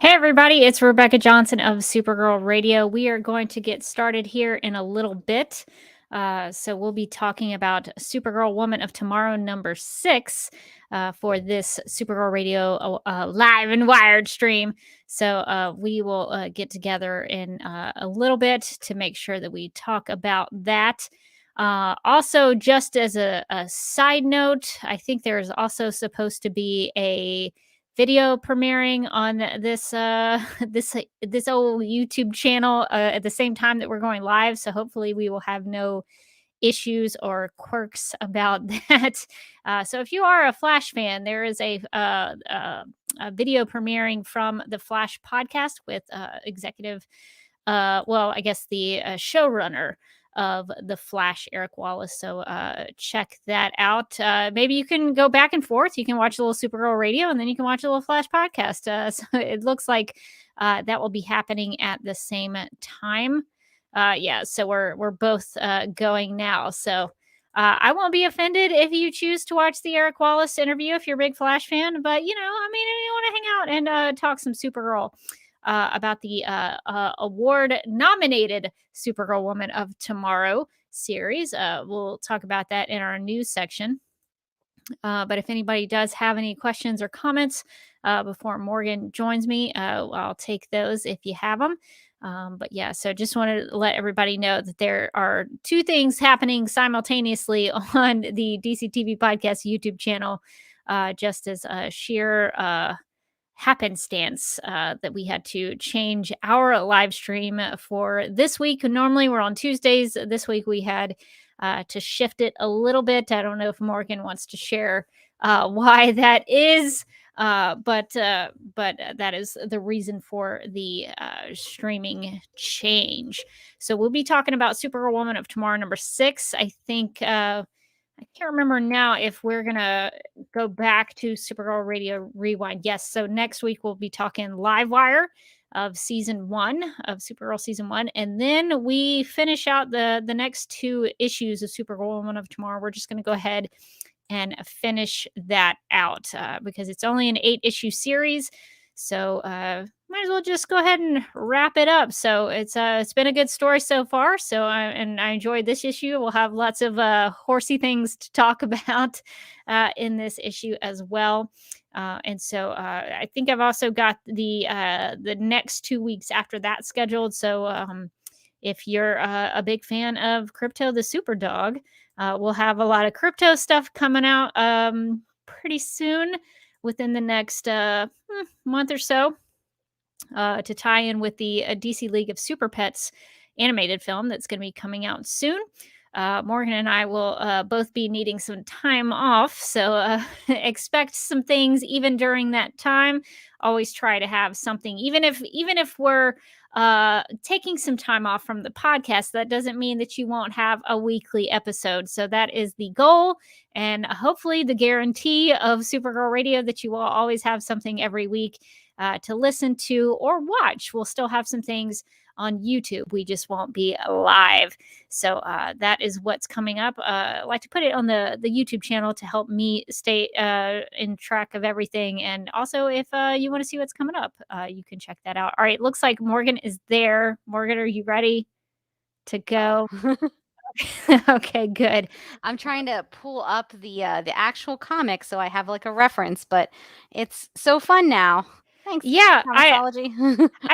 Hey everybody, it's Rebecca Johnson of Supergirl Radio. We are going to get started here in a little bit. So we'll be talking about Supergirl Woman of Tomorrow number 6 for this Supergirl Radio live and wired stream. So we will get together in a little bit to make sure that we talk about that. Also, just as a side note, I think there's also supposed to be a video premiering on this this old YouTube channel at the same time that we're going live. So hopefully we will have no issues or quirks about that. So if you are a Flash fan, there is a video premiering from the Flash podcast with executive, I guess the showrunner of the Flash, Eric Wallace. So check that out. Maybe you can go back and forth. You can watch a little Supergirl Radio, and then you can watch a little Flash podcast. So it looks like that will be happening at the same time. So we're both going now. So I won't be offended if you choose to watch the Eric Wallace interview if you're a big Flash fan. But if you want to hang out and talk some Supergirl. About the award-nominated Supergirl Woman of Tomorrow series. We'll talk about that in our news section. But if anybody does have any questions or comments before Morgan joins me, I'll take those if you have them. So just wanted to let everybody know that there are two things happening simultaneously on the DCTV Podcast YouTube channel, just as a sheer happenstance that we had to change our live stream for this week. Normally we're on Tuesdays. This week we had to shift it a little bit. I don't know if Morgan wants to share why that is, but that is the reason for the streaming change. So we'll be talking about Supergirl Woman of Tomorrow number 6. I think I can't remember now if we're going to go back to Supergirl Radio Rewind. Yes. So next week we'll be talking Livewire of season 1 of Supergirl season 1. And then we finish out the next 2 issues of Supergirl Woman of Tomorrow. We're just going to go ahead and finish that out because it's only an 8-issue series. So might as well just go ahead and wrap it up. So it's been a good story so far. So I enjoyed this issue. We'll have lots of horsey things to talk about in this issue as well. I think I've also got the next 2 weeks after that scheduled. So if you're a big fan of Crypto the Superdog, we'll have a lot of crypto stuff coming out pretty soon within the next month or so to tie in with the DC League of Super Pets animated film that's going to be coming out soon. Morgan and I will both be needing some time off, so expect some things even during that time. Always try to have something, even if we're taking some time off from the podcast, that doesn't mean that you won't have a weekly episode. So that is the goal, and hopefully the guarantee of Supergirl Radio that you will always have something every week to listen to or watch. We'll still have some things on YouTube. We just won't be live. So that is what's coming up. I like to put it on the YouTube channel to help me stay in track of everything. And also, if you want to see what's coming up, you can check that out. All right, looks like Morgan is there. Morgan, are you ready to go? Okay, good. I'm trying to pull up the actual comic so I have like a reference, but it's so fun now. Thanks. Yeah, I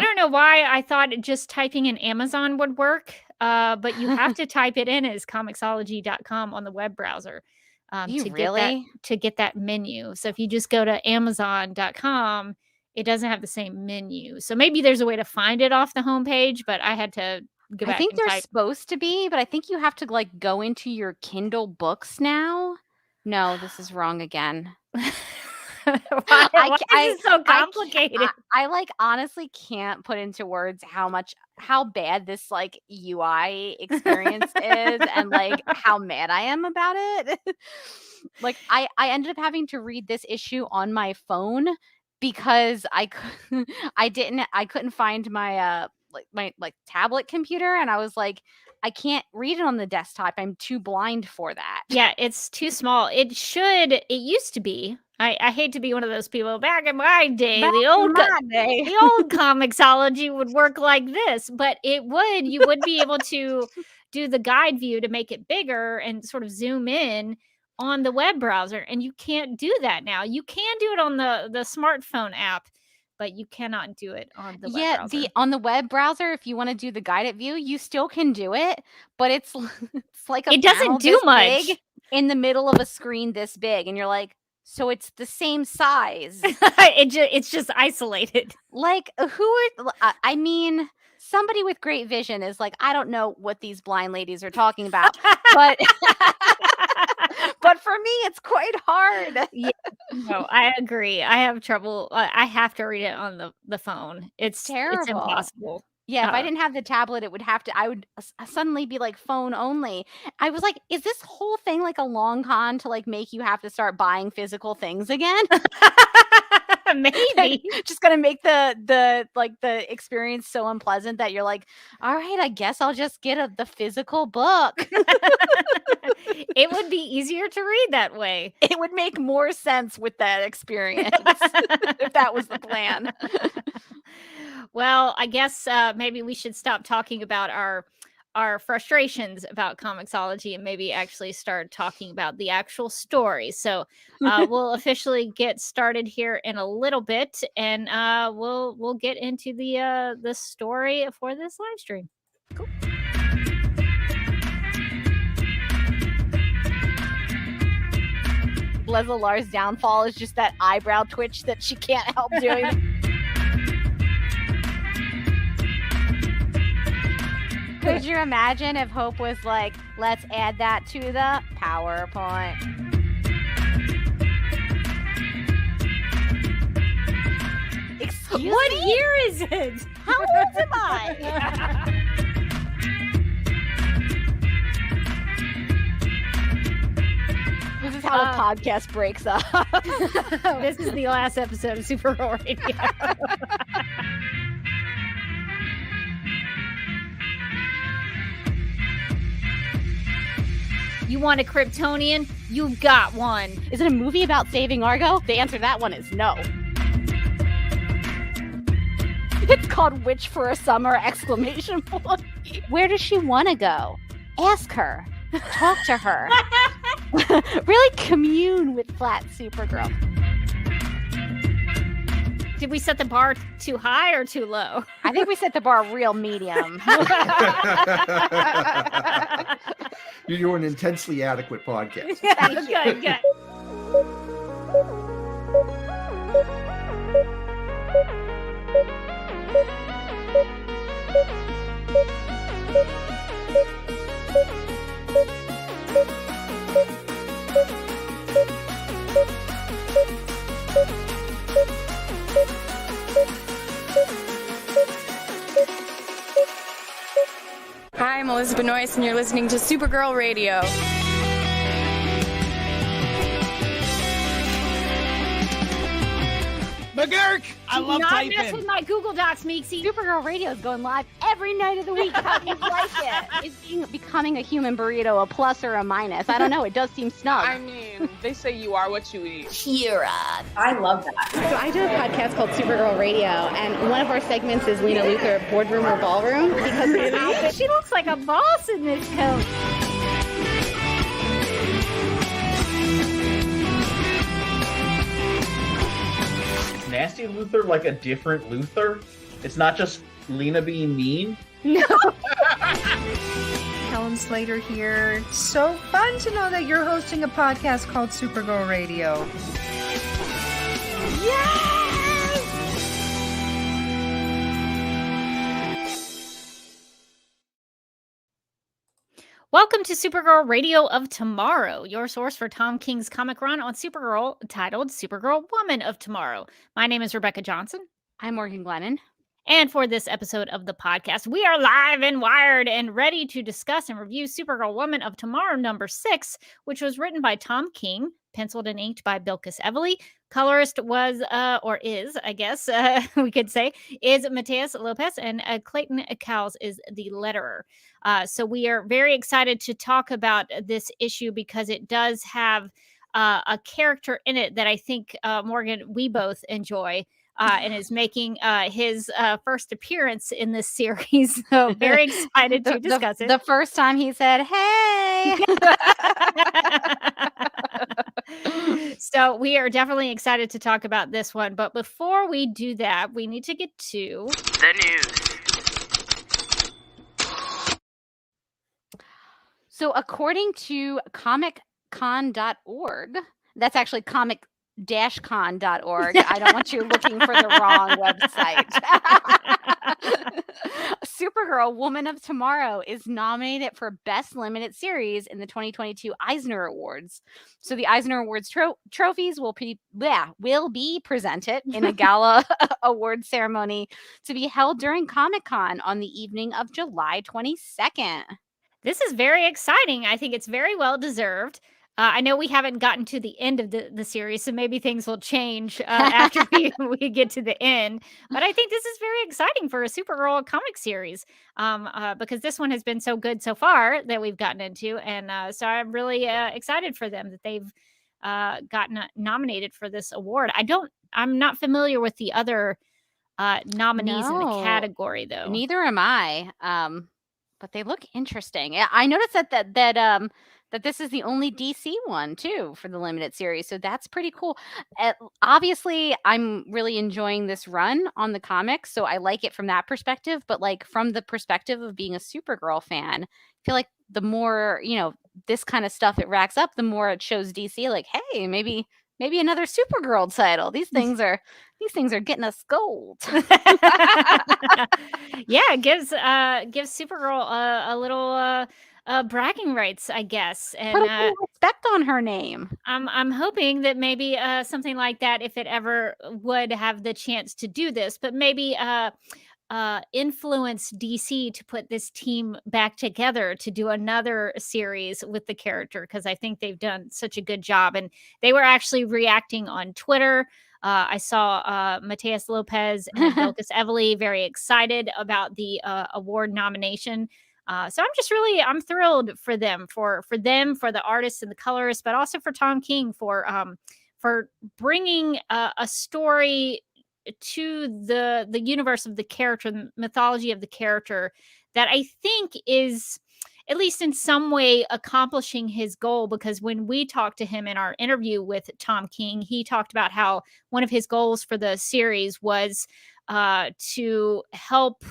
don't know why I thought just typing in Amazon would work, but you have to type it in as comiXology.com on the web browser to get that menu. So if you just go to Amazon.com, it doesn't have the same menu. So maybe there's a way to find it off the homepage, but I had to go back. I think there's supposed to be, but I think you have to like go into your Kindle books now. No, this is wrong again. Why is it so complicated? I like honestly can't put into words how bad this like UI experience is and like how mad I am about it. Like I ended up having to read this issue on my phone because I couldn't find my my tablet computer, and I was like, I can't read it on the desktop. I'm too blind for that. Yeah, it's too small. It used to be. I hate to be one of those people. Back in my day, Back the in old my day. the old comicsology would work like this, but you would be able to do the guide view to make it bigger and sort of zoom in on the web browser, and you can't do that now. You can do it on the smartphone app, but you cannot do it on the web Yeah, browser. on the web browser, if you want to do the guided view, you still can do it, but it's it's like a It doesn't panel do this much. big in the middle of a screen this big, and you're like, so it's the same size. It's just isolated. Like, I mean, somebody with great vision is like, I don't know what these blind ladies are talking about, but but for me, it's quite hard. Yeah, no, I agree. I have trouble. I have to read it on the phone. It's Terrible. impossible. Yeah, if I didn't have the tablet, I would suddenly be like phone only. I was like, is this whole thing like a long con to like make you have to start buying physical things again? Maybe. Just gonna make the experience so unpleasant that you're like, all right, I guess I'll just get the physical book. It would be easier to read that way. It would make more sense with that experience if that was the plan. Well, I guess maybe we should stop talking about our frustrations about comicsology and maybe actually start talking about the actual story. So we'll officially get started here in a little bit, and we'll get into the story for this live stream. Cool. Leslie Lars' downfall is just that eyebrow twitch that she can't help doing. Could you imagine if Hope was like, let's add that to the PowerPoint? Excuse What me? year is it? How old am I? This is how the podcast breaks up. This is the last episode of Supergirl Radio. You want a Kryptonian? You've got one. Is it a movie about saving Argo? The answer to that one is no. It's called Witch for a Summer! ! Where does she want to go? Ask her. Talk to her. Really commune with flat Supergirl. Did we set the bar too high or too low? I think we set the bar real medium. You're doing an intensely adequate podcast. Good. Hi, I'm Elizabeth Noyce, and you're listening to Supergirl Radio. McGurk! I love Not typing. mess with my Google Docs, Meeksy. Supergirl Radio is going live every night of the week. How do you like it? Is becoming a human burrito a plus or a minus? I don't know. It does seem snug. I mean, they say you are what you eat. I love that. So I do a podcast called Supergirl Radio, and one of our segments is Lena Luthor, Boardroom or Ballroom, because of her outfit. She looks like a boss in this coat. Nasty Luthor like a different Luthor? It's not just Lena being mean? No. Helen Slater here. So fun to know that you're hosting a podcast called Supergirl Radio. Welcome to Supergirl Radio of Tomorrow, your source for Tom King's comic run on Supergirl titled Supergirl Woman of Tomorrow. My name is Rebecca Johnson. I'm Morgan Glennon. And for this episode of the podcast, we are live and wired and ready to discuss and review Supergirl Woman of Tomorrow number 6, which was written by Tom King, penciled and inked by Bilquis Evely. Colorist was, or is, I guess we could say, is Mateus Lopes, and Clayton Cowles is the letterer. So we are very excited to talk about this issue because it does have a character in it that I think, Morgan, we both enjoy. And is making his first appearance in this series. So very excited to discuss it. The first time he said, "Hey." So we are definitely excited to talk about this one. But before we do that, we need to get to the news. So according to comiccon.org, that's actually comic-con.org. I don't want you looking for the wrong website. Supergirl Woman of Tomorrow is nominated for Best Limited Series in the 2022 Eisner Awards. So the Eisner Awards trophies will be presented in a gala award ceremony to be held during Comic-Con on the evening of July 22nd. This is very exciting. I think it's very well deserved. I know we haven't gotten to the end of the series, so maybe things will change after we get to the end. But I think this is very exciting for a Supergirl comic series because this one has been so good so far that we've gotten into. And so I'm really excited for them that they've gotten nominated for this award. I'm not familiar with the other nominees in the category, though. Neither am I. But they look interesting. I noticed that this is the only DC one too for the limited series, so that's pretty cool. Obviously, I'm really enjoying this run on the comics, so I like it from that perspective. But like from the perspective of being a Supergirl fan, I feel like the more this kind of stuff it racks up, the more it shows DC like, hey, maybe another Supergirl title. These things are getting us gold. Yeah, it gives Supergirl a little bragging rights, I guess. And put a little respect on her name. I'm hoping that maybe something like that, if it ever would have the chance to do this, but maybe influence DC to put this team back together to do another series with the character, because I think they've done such a good job. And they were actually reacting on Twitter. I saw Mateus Lopez and Bilquis Evely very excited about the award nomination. So I'm thrilled for them, for the artists and the colorists, but also for Tom King for bringing a story to the universe of the character, the mythology of the character, that I think is at least in some way accomplishing his goal. Because when we talked to him in our interview with Tom King, he talked about how one of his goals for the series was to help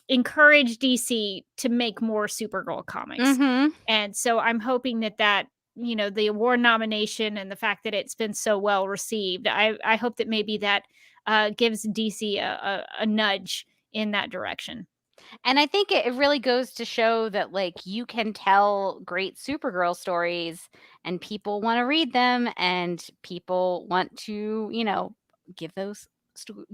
encourage DC to make more Supergirl comics. Mm-hmm. And so I'm hoping that the award nomination and the fact that it's been so well received, I hope that maybe that gives DC a nudge in that direction. And I think it really goes to show that like you can tell great Supergirl stories and people want to read them and people want to, give those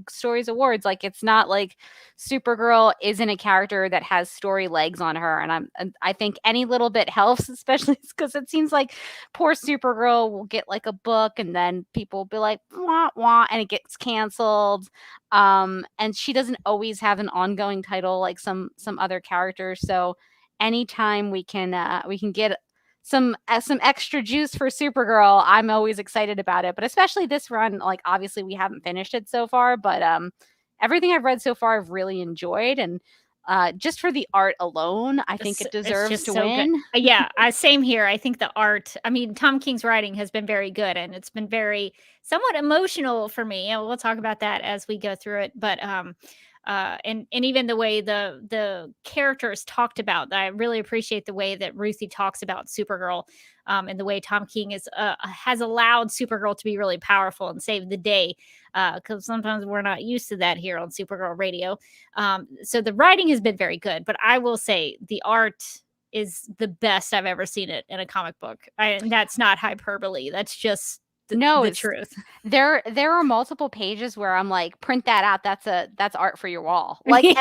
stories awards. Like it's not like Supergirl isn't a character that has story legs on her, and I think any little bit helps, especially because it seems like poor Supergirl will get like a book and then people will be like wah wah and it gets canceled, and she doesn't always have an ongoing title like some other characters. So anytime we can get some extra juice for Supergirl, I'm always excited about it. But especially this run, like obviously we haven't finished it so far, but everything I've read so far I've really enjoyed, and just for the art alone, I think it deserves to win. Good. Yeah, same here. I think the art, Tom King's writing has been very good, and it's been somewhat emotional for me. And we'll talk about that as we go through it. But and even the way the characters talked about, I really appreciate the way that Ruthie talks about Supergirl, and the way Tom King has allowed Supergirl to be really powerful and save the day, because sometimes we're not used to that here on Supergirl Radio. So the writing has been very good, but I will say the art is the best I've ever seen it in a comic book. And that's not hyperbole. That's just the truth. There are multiple pages where I'm like, print that out. That's art for your wall. Like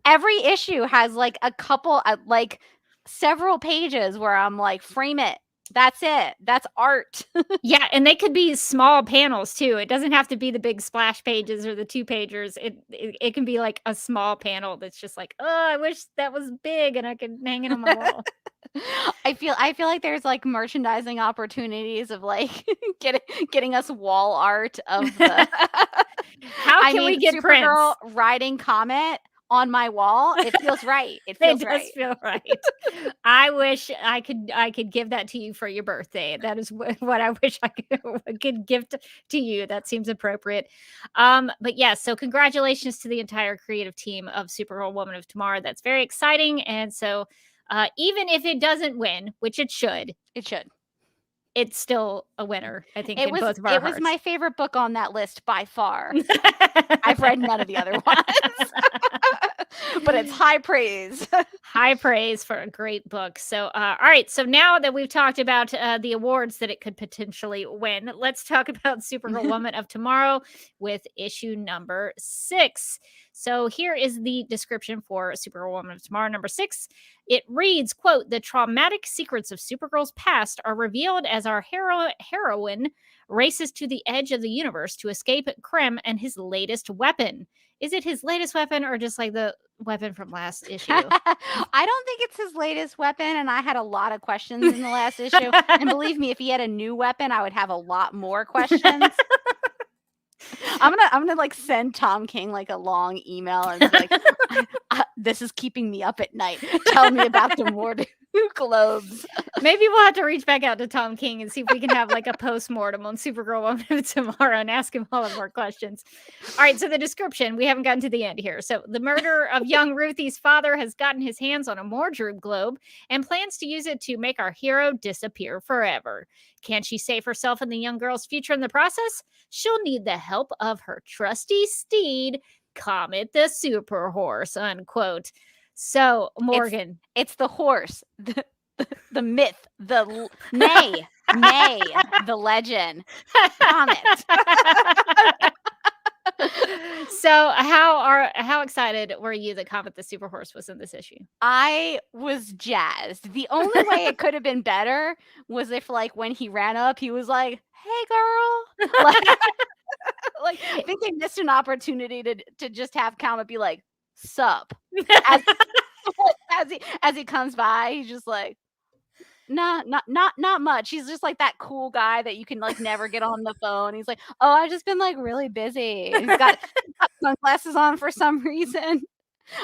every issue has like a couple, like several pages where I'm like, frame it, That's it. That's art. Yeah, and they could be small panels too. It doesn't have to be the big splash pages or the 2-pagers. It can be like a small panel that's just like, oh, I wish that was big and I could hang it on my wall. I feel like there's like merchandising opportunities of like getting us wall art of the How can we get Supergirl prints? riding Comet on my wall? It feels right. It feels It right. does feel right. I wish I could give that to you for your birthday. That is what I wish I could gift to you. That seems appropriate. But yeah, so congratulations to the entire creative team of Supergirl Woman of Tomorrow. That's very exciting. And so even if it doesn't win, which it should, it's still a winner, I think, in both of our hearts. It was my favorite book on that list by far. I've read none of the other ones. But it's high praise. High praise for a great book. So, all right. So now that we've talked about the awards that it could potentially win, let's talk about Supergirl Woman of Tomorrow with issue number 6. So here is the description for Supergirl Woman of Tomorrow number 6. It reads, quote, "The traumatic secrets of Supergirl's past are revealed as our heroine races to the edge of the universe to escape Krem and his latest weapon." Is it his latest weapon or just like the weapon from last issue? I don't think it's his latest weapon, and I had a lot of questions in the last issue. And believe me, if he had a new weapon, I would have a lot more questions. I'm gonna like send Tom King like a long email and be like, this is keeping me up at night. Tell me about the more globes. Maybe we'll have to reach back out to Tom King and see if we can have like a post-mortem on Supergirl Woman of Tomorrow and ask him all of our questions. All right, so the description, we haven't gotten to the end here. So the murderer of young Ruthie's father has gotten his hands on a Mordru globe and plans to use it to make our hero disappear forever. Can she save herself and the young girl's future in the process? She'll need the help of her trusty steed, Comet the Super Horse, unquote. So, Morgan. It's the horse, the myth, the legend, Comet. So, how excited were you that Comet the Super Horse was in this issue? I was jazzed. The only way it could have been better was if, like, when he ran up, he was like, "Hey, girl." Like, I think they missed an opportunity to just have Comet be like, "Sup," as he comes by. He's just like, "Nah, not much." He's just like that cool guy that you can like never get on the phone. He's like, "Oh, I've just been like really busy." And he's got sunglasses on for some reason.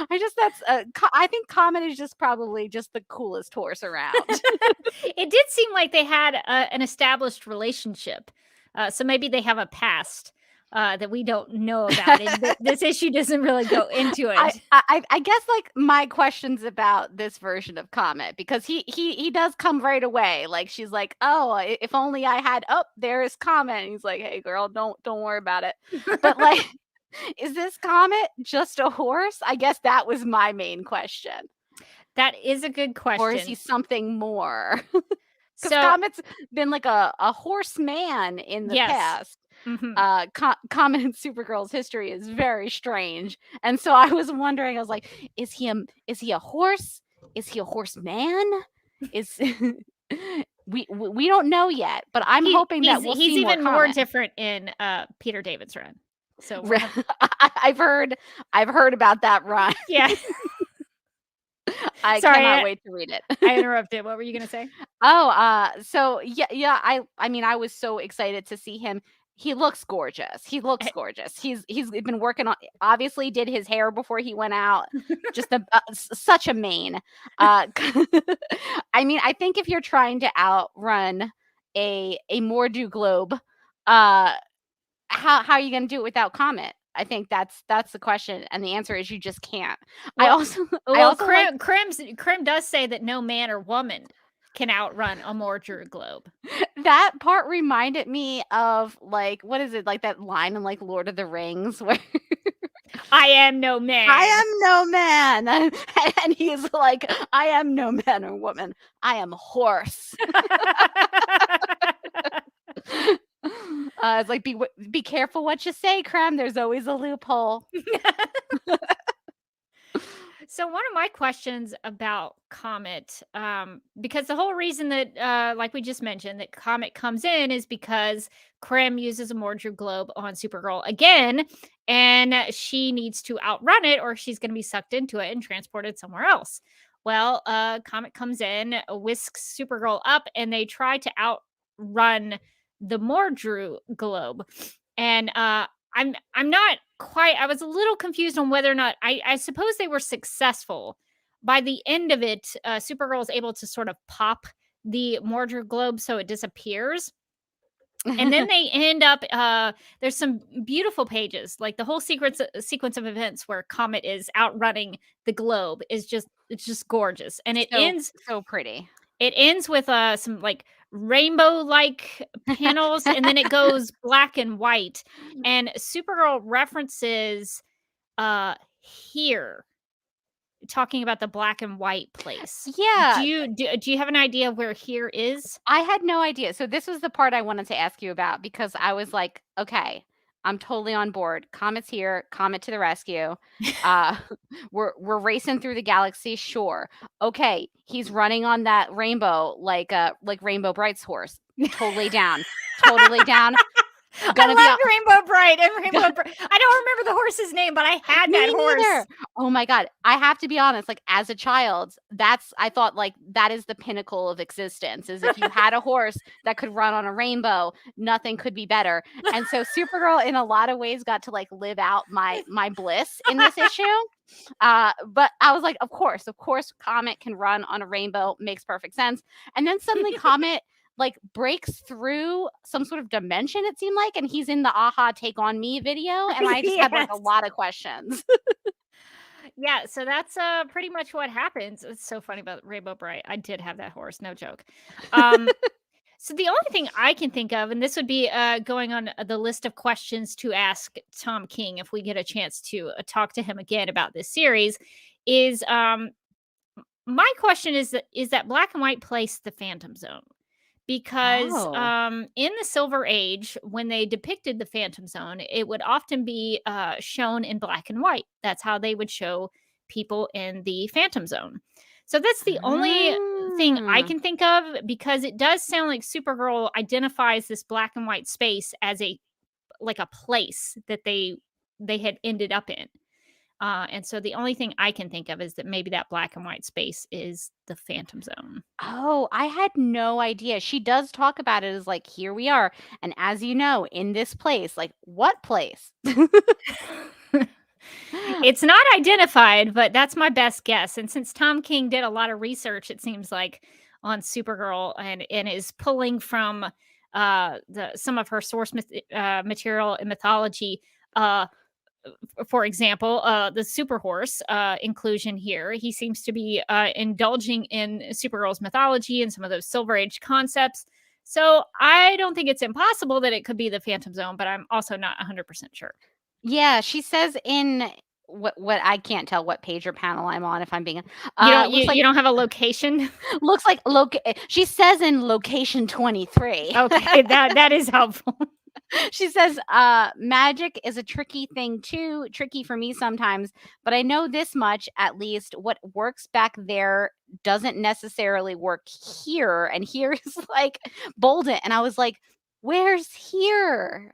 I think Comet is just probably just the coolest horse around. It did seem like they had an established relationship. So maybe they have a past that we don't know about. This issue doesn't really go into it. I guess like my questions about this version of Comet, because he does come right away. Like she's like, "Oh, if only I had." Oh, there is Comet. And he's like, "Hey, girl, don't worry about it." But like, is this Comet just a horse? I guess that was my main question. That is a good question. Or is he something more? Because So Comet's been like a horseman in the past. Mhm. Comet in Supergirl's history is very strange, and so I was wondering. I was like, is he a horse? Is he a horseman? Is we don't know yet, but I'm hoping that we'll see he's even more more Comet. different in Peter David's run. So I've heard about that run. yeah. I Sorry, cannot wait to read it. I interrupted. What were you gonna say? So yeah. I mean, I was so excited to see him. He looks gorgeous. He's been working on. Obviously, did his hair before he went out. Just such a mane. I mean, I think if you're trying to outrun a Mordu globe, how are you going to do it without Comet? I think that's the question, and the answer is you just can't. Well, Krim Krim does say that no man or woman can outrun a Mordru globe. That part reminded me of like, what is it, like that line in like Lord of the Rings where I am no man. I am no man, and he's like, I am no man or woman. I am horse. It's like be careful what you say, Krem. There's always a loophole. So one of my questions about Comet, because the whole reason that, like we just mentioned, that Comet comes in is because Krim uses a Mordru globe on Supergirl again, and she needs to outrun it, or she's going to be sucked into it and transported somewhere else. Well, Comet comes in, whisks Supergirl up, and they try to outrun the Mordru globe, and I'm not quite. I was a little confused on whether or not I suppose they were successful. By the end of it, Supergirl is able to sort of pop the Mordor globe so it disappears. And then they end up there's some beautiful pages, like the whole sequence of events where Comet is outrunning the globe is it's just gorgeous. And it ends so pretty. It ends with some like rainbow-like panels, and then it goes black and white. And Supergirl references here, talking about the black and white place. Yeah. Do you have an idea of where here is? I had no idea. So this was the part I wanted to ask you about, because I was like, okay, I'm totally on board. Comet's here. Comet to the rescue. We're racing through the galaxy. Sure. Okay. He's running on that rainbow like Rainbow Bright's horse. Totally down. Totally down. I love Rainbow Bright and Rainbow Bright. I don't remember the horse's name, but I had that horse. Oh my God. I have to be honest, like as a child, I thought like that is the pinnacle of existence, is if you had a horse that could run on a rainbow, nothing could be better. And so Supergirl in a lot of ways got to like live out my bliss in this issue. But I was like, of course, Comet can run on a rainbow. Makes perfect sense. And then suddenly Comet like breaks through some sort of dimension, it seemed like, and he's in the Aha Take On Me video, and I just had like a lot of questions. Yeah, so that's pretty much what happens. It's so funny about Rainbow Bright. I did have that horse, no joke. So the only thing I can think of, and this would be going on the list of questions to ask Tom King if we get a chance to talk to him again about this series, is my question is that black and white place the Phantom Zone? Because in the Silver Age, when they depicted the Phantom Zone, it would often be shown in black and white. That's how they would show people in the Phantom Zone. So that's the only thing I can think of, because it does sound like Supergirl identifies this black and white space as a place that they had ended up in. And so the only thing I can think of is that maybe that black and white space is the Phantom Zone. Oh, I had no idea. She does talk about it as like, here we are. And as you know, in this place, like what place? It's not identified, but that's my best guess. And since Tom King did a lot of research, it seems like, on Supergirl and is pulling from some of her source material and mythology, for example, the Super Horse inclusion here, he seems to be indulging in Supergirl's mythology and some of those Silver Age concepts. So I don't think it's impossible that it could be the Phantom Zone, but I'm also not 100% sure. Yeah, she says in what I can't tell what page or panel I'm on, if I'm being you don't have a location. Looks like she says in location 23. Okay, that is helpful. She says, magic is a tricky thing too, tricky for me sometimes, but I know this much, at least what works back there doesn't necessarily work here. And here is like bolded. And I was like, where's here?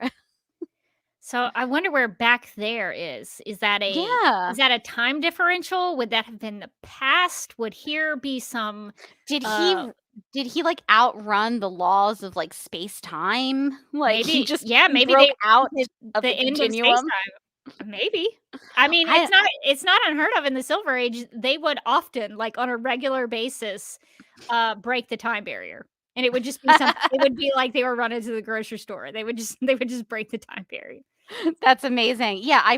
So I wonder where back there is. Is that a time differential? Would that have been the past? Would here be some? Did he like outrun the laws of like space time? Like maybe he just maybe broke they out of the end of continuum. space-time. Maybe. I mean, it's not unheard of in the Silver Age. They would often, like on a regular basis, break the time barrier. And it would just be it would be like they were running to the grocery store. They would just break the time barrier. That's amazing. Yeah, I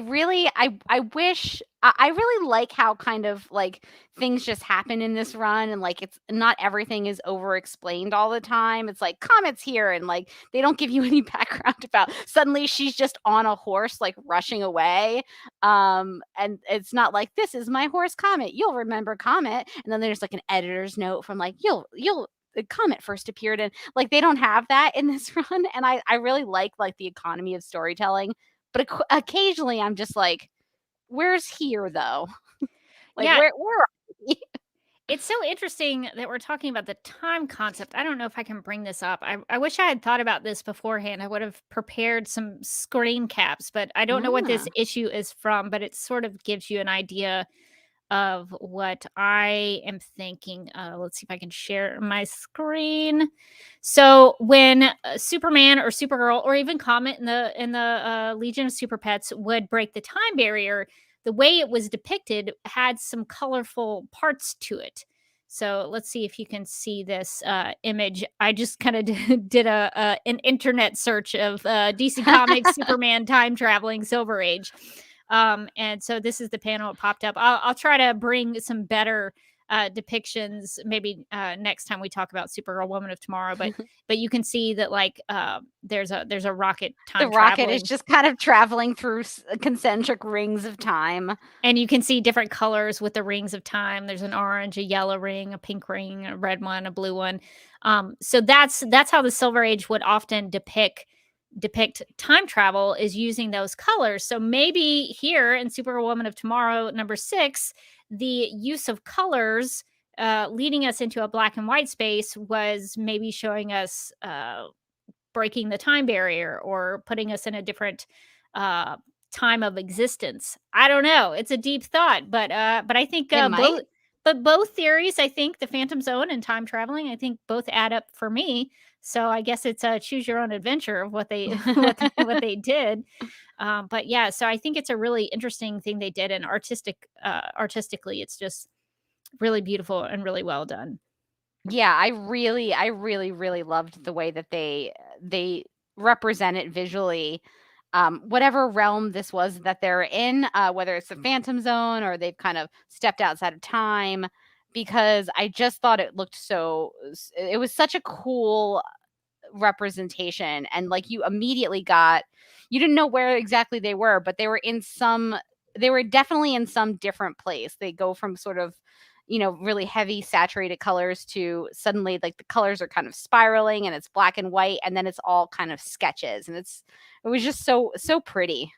wish I really like how kind of like things just happen in this run, and like it's not everything is over explained all the time. It's like Comet's here, and like they don't give you any background about suddenly she's just on a horse like rushing away. And it's not like, this is my horse Comet. You'll remember Comet. And then there's like an editor's note from like you'll the Comet first appeared in. Like they don't have that in this run, and I really like the economy of storytelling, but occasionally I'm just like, where's here though? Like, Yeah. where are we? It's so interesting that we're talking about the time concept. I don't know if I can bring this up. I wish I had thought about this beforehand. I would have prepared some screen caps, but I don't know what this Ah. issue is from, but it sort of gives you an idea of what I am thinking. Let's see if I can share my screen. So when Superman or Supergirl or even Comet in the Legion of Super Pets would break the time barrier, the way it was depicted had some colorful parts to it. So let's see if you can see this image. I just kind of did an internet search of DC Comics Superman time traveling Silver Age. And so this is the panel it popped up. I'll try to bring some better depictions maybe next time we talk about Supergirl Woman of Tomorrow, but you can see that like there's a rocket The time rocket traveling, is just kind of traveling through concentric rings of time. and you can see different colors with the rings of time. There's an orange, a yellow ring, a pink ring, a red one, a blue one. So that's how the Silver Age would often depict time travel, is using those colors. So maybe here in Superwoman of Tomorrow #6, the use of colors leading us into a black and white space was maybe showing us breaking the time barrier or putting us in a different uh, time of existence. I don't know. It's a deep thought, but I think It might. both theories, I think the Phantom Zone and time traveling, I think both add up for me. So I guess it's a choose your own adventure of what they what they did. But yeah, so I think it's a really interesting thing they did, and artistically, it's just really beautiful and really well done. Yeah, I really loved the way that they represent it visually. Whatever realm this was that they're in, whether it's the Phantom Zone or they've kind of stepped outside of time, because I just thought it looked it was such a cool representation, and like you didn't know where exactly they were, but they were definitely in some different place. They go from sort of really heavy saturated colors to suddenly like the colors are kind of spiraling and it's black and white, and then it's all kind of sketches, and it was just so pretty.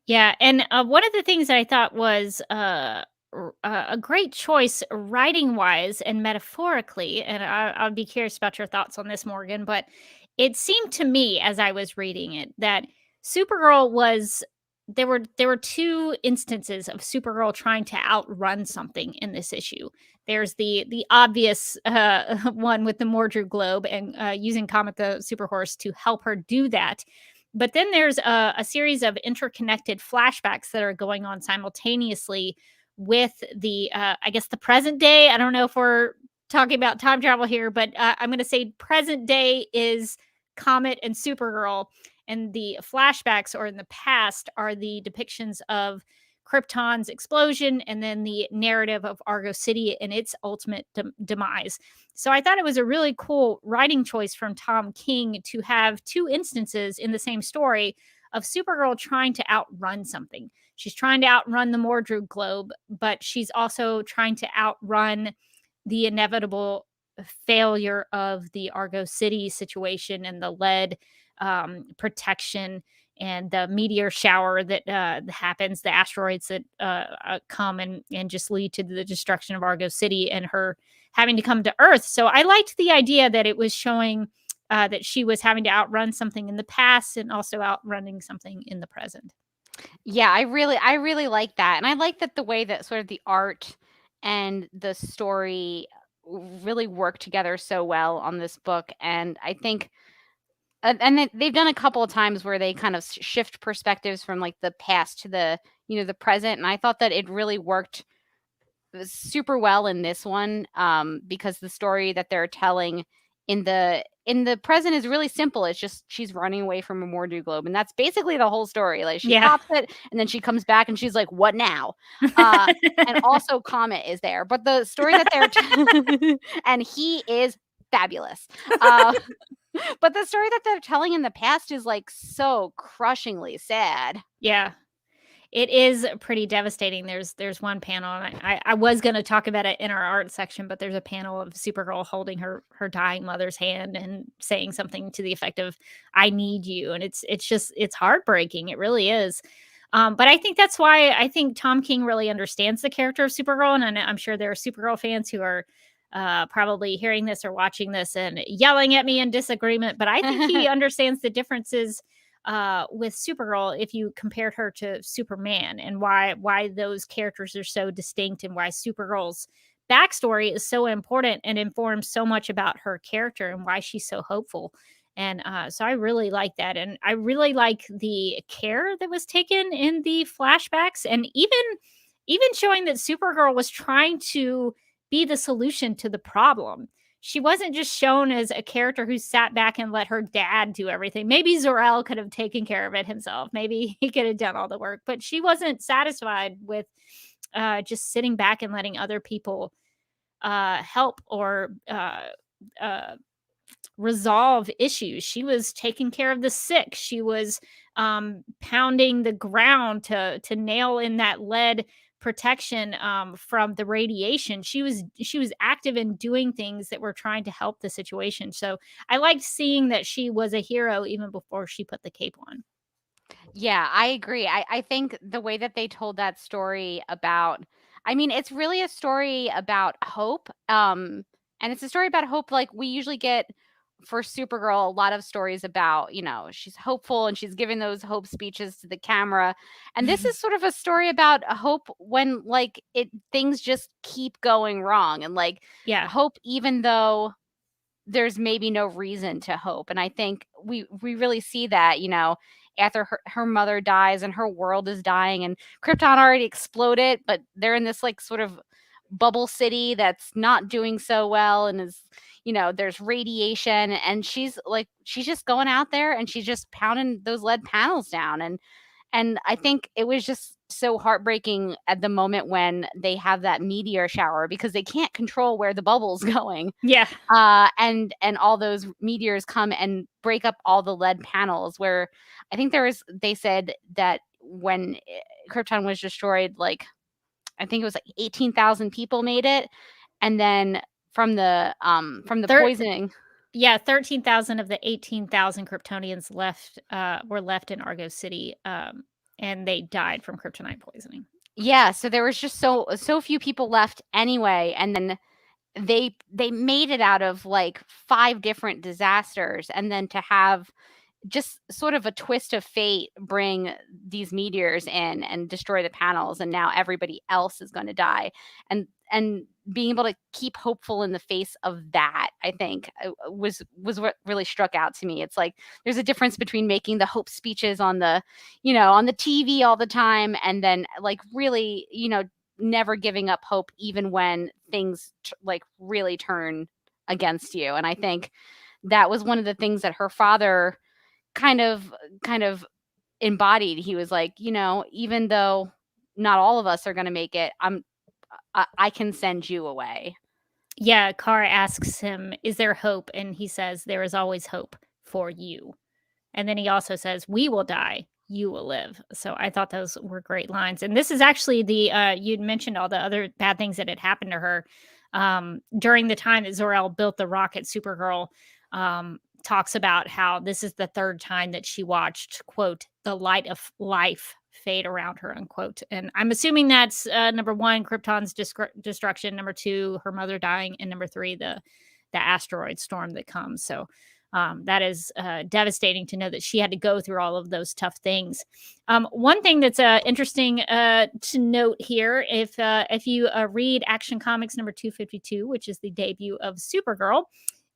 Yeah, and one of the things that I thought was a great choice writing wise and metaphorically, and I'll be curious about your thoughts on this, Morgan, but it seemed to me as I was reading it that Supergirl was there were two instances of Supergirl trying to outrun something in this issue. There's the obvious one with the Mordru globe and using Comet the Superhorse to help her do that. But then there's a series of interconnected flashbacks that are going on simultaneously with the I guess the present day. I don't know if we're talking about time travel here, but I'm going to say present day is Comet and Supergirl, and the flashbacks or in the past are the depictions of Krypton's explosion and then the narrative of Argo City and its ultimate demise. So I thought it was a really cool writing choice from Tom King to have two instances in the same story of Supergirl trying to outrun something. She's trying to outrun the Mordru globe, but she's also trying to outrun the inevitable failure of the Argo City situation and the lead protection and the meteor shower that happens, the asteroids that come and just lead to the destruction of Argo City and her having to come to Earth. So I liked the idea that it was showing that she was having to outrun something in the past and also outrunning something in the present. Yeah, I really like that. And I like that the way that sort of the art and the story really work together so well on this book. And I think and they've done a couple of times where they kind of shift perspectives from like the past to the present, and I thought that it really worked super well in this one, because the story that they're telling in the present is really simple. It's just she's running away from a Mordu globe, and that's basically the whole story. Like she pops it, and then she comes back, and she's like, "What now?" And also Comet is there, but the story that they're and he is fabulous. But the story that they're telling in the past is like so crushingly sad. Yeah. It is pretty devastating. There's one panel, and I was going to talk about it in our art section, but there's a panel of Supergirl holding her dying mother's hand and saying something to the effect of "I need you," and it's heartbreaking. It really is. But I think that's why I think Tom King really understands the character of Supergirl. And I'm sure there are Supergirl fans who are probably hearing this or watching this and yelling at me in disagreement. But I think he understands the differences with Supergirl if you compared her to Superman, and why those characters are so distinct, and why Supergirl's backstory is so important and informs so much about her character and why she's so hopeful. And so I really like that. And I really like the care that was taken in the flashbacks, and even showing that Supergirl was trying to be the solution to the problem. She wasn't just shown as a character who sat back and let her dad do everything. Maybe Zor-El could have taken care of it himself. Maybe he could have done all the work, but she wasn't satisfied with just sitting back and letting other people help or resolve issues. She was taking care of the sick. She was pounding the ground to nail in that lead protection from the radiation. She was active in doing things that were trying to help the situation. So I liked seeing that she was a hero even before she put the cape on. Yeah, I agree. I think the way that they told that story about, I mean, it's really a story about hope. And it's a story about hope. Like we usually get for Supergirl, a lot of stories about, she's hopeful and she's giving those hope speeches to the camera. And this is sort of a story about hope when like things just keep going wrong, and like hope even though there's maybe no reason to hope. And I think we really see that, after her mother dies and her world is dying and Krypton already exploded, but they're in this like sort of bubble city that's not doing so well, and is, there's radiation, and she's just going out there and she's just pounding those lead panels down. And I think it was just so heartbreaking at the moment when they have that meteor shower, because they can't control where the bubble's going. Yeah. And all those meteors come and break up all the lead panels, where I think they said that when Krypton was destroyed, like, I think it was like 18,000 people made it. And then from the poisoning. Yeah, 13,000 of the 18,000 Kryptonians were left in Argo City, and they died from kryptonite poisoning. Yeah, so there was just so few people left anyway, and then they made it out of like 5 different disasters, and then to have just sort of a twist of fate bring these meteors in and destroy the panels, and now everybody else is going to die, and being able to keep hopeful in the face of that, I think was what really struck out to me. It's like there's a difference between making the hope speeches on the TV all the time, and then like really, never giving up hope even when things like really turn against you. And I think that was one of the things that her father kind of embodied. He was like, even though not all of us are going to make it, I can send you away. Yeah, Kara asks him, is there hope? And he says, there is always hope for you. And then he also says, we will die, you will live. So I thought those were great lines. And this is actually you'd mentioned all the other bad things that had happened to her during the time that Zor-El built the rocket. Supergirl talks about how this is the 3rd time that she watched, quote, the light of life fade around her, unquote. And I'm assuming that's number 1, Krypton's destruction, number 2, her mother dying, and number 3, the asteroid storm that comes. So that is devastating to know that she had to go through all of those tough things. One thing that's interesting to note here, if you read Action Comics number 252, which is the debut of Supergirl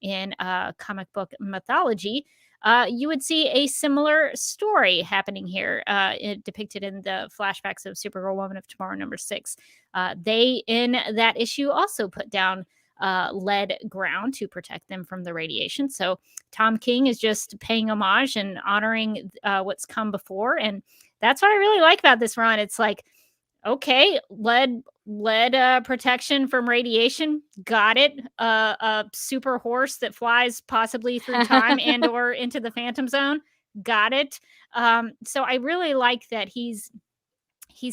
in comic book mythology, you would see a similar story happening here, depicted in the flashbacks of Supergirl Woman of Tomorrow number 6. They, in that issue, also put down lead ground to protect them from the radiation. So Tom King is just paying homage and honoring what's come before. And that's what I really like about this run. It's like, okay, lead protection from radiation, got it. A super horse that flies possibly through time and or into the Phantom Zone, got it. So I really like that he's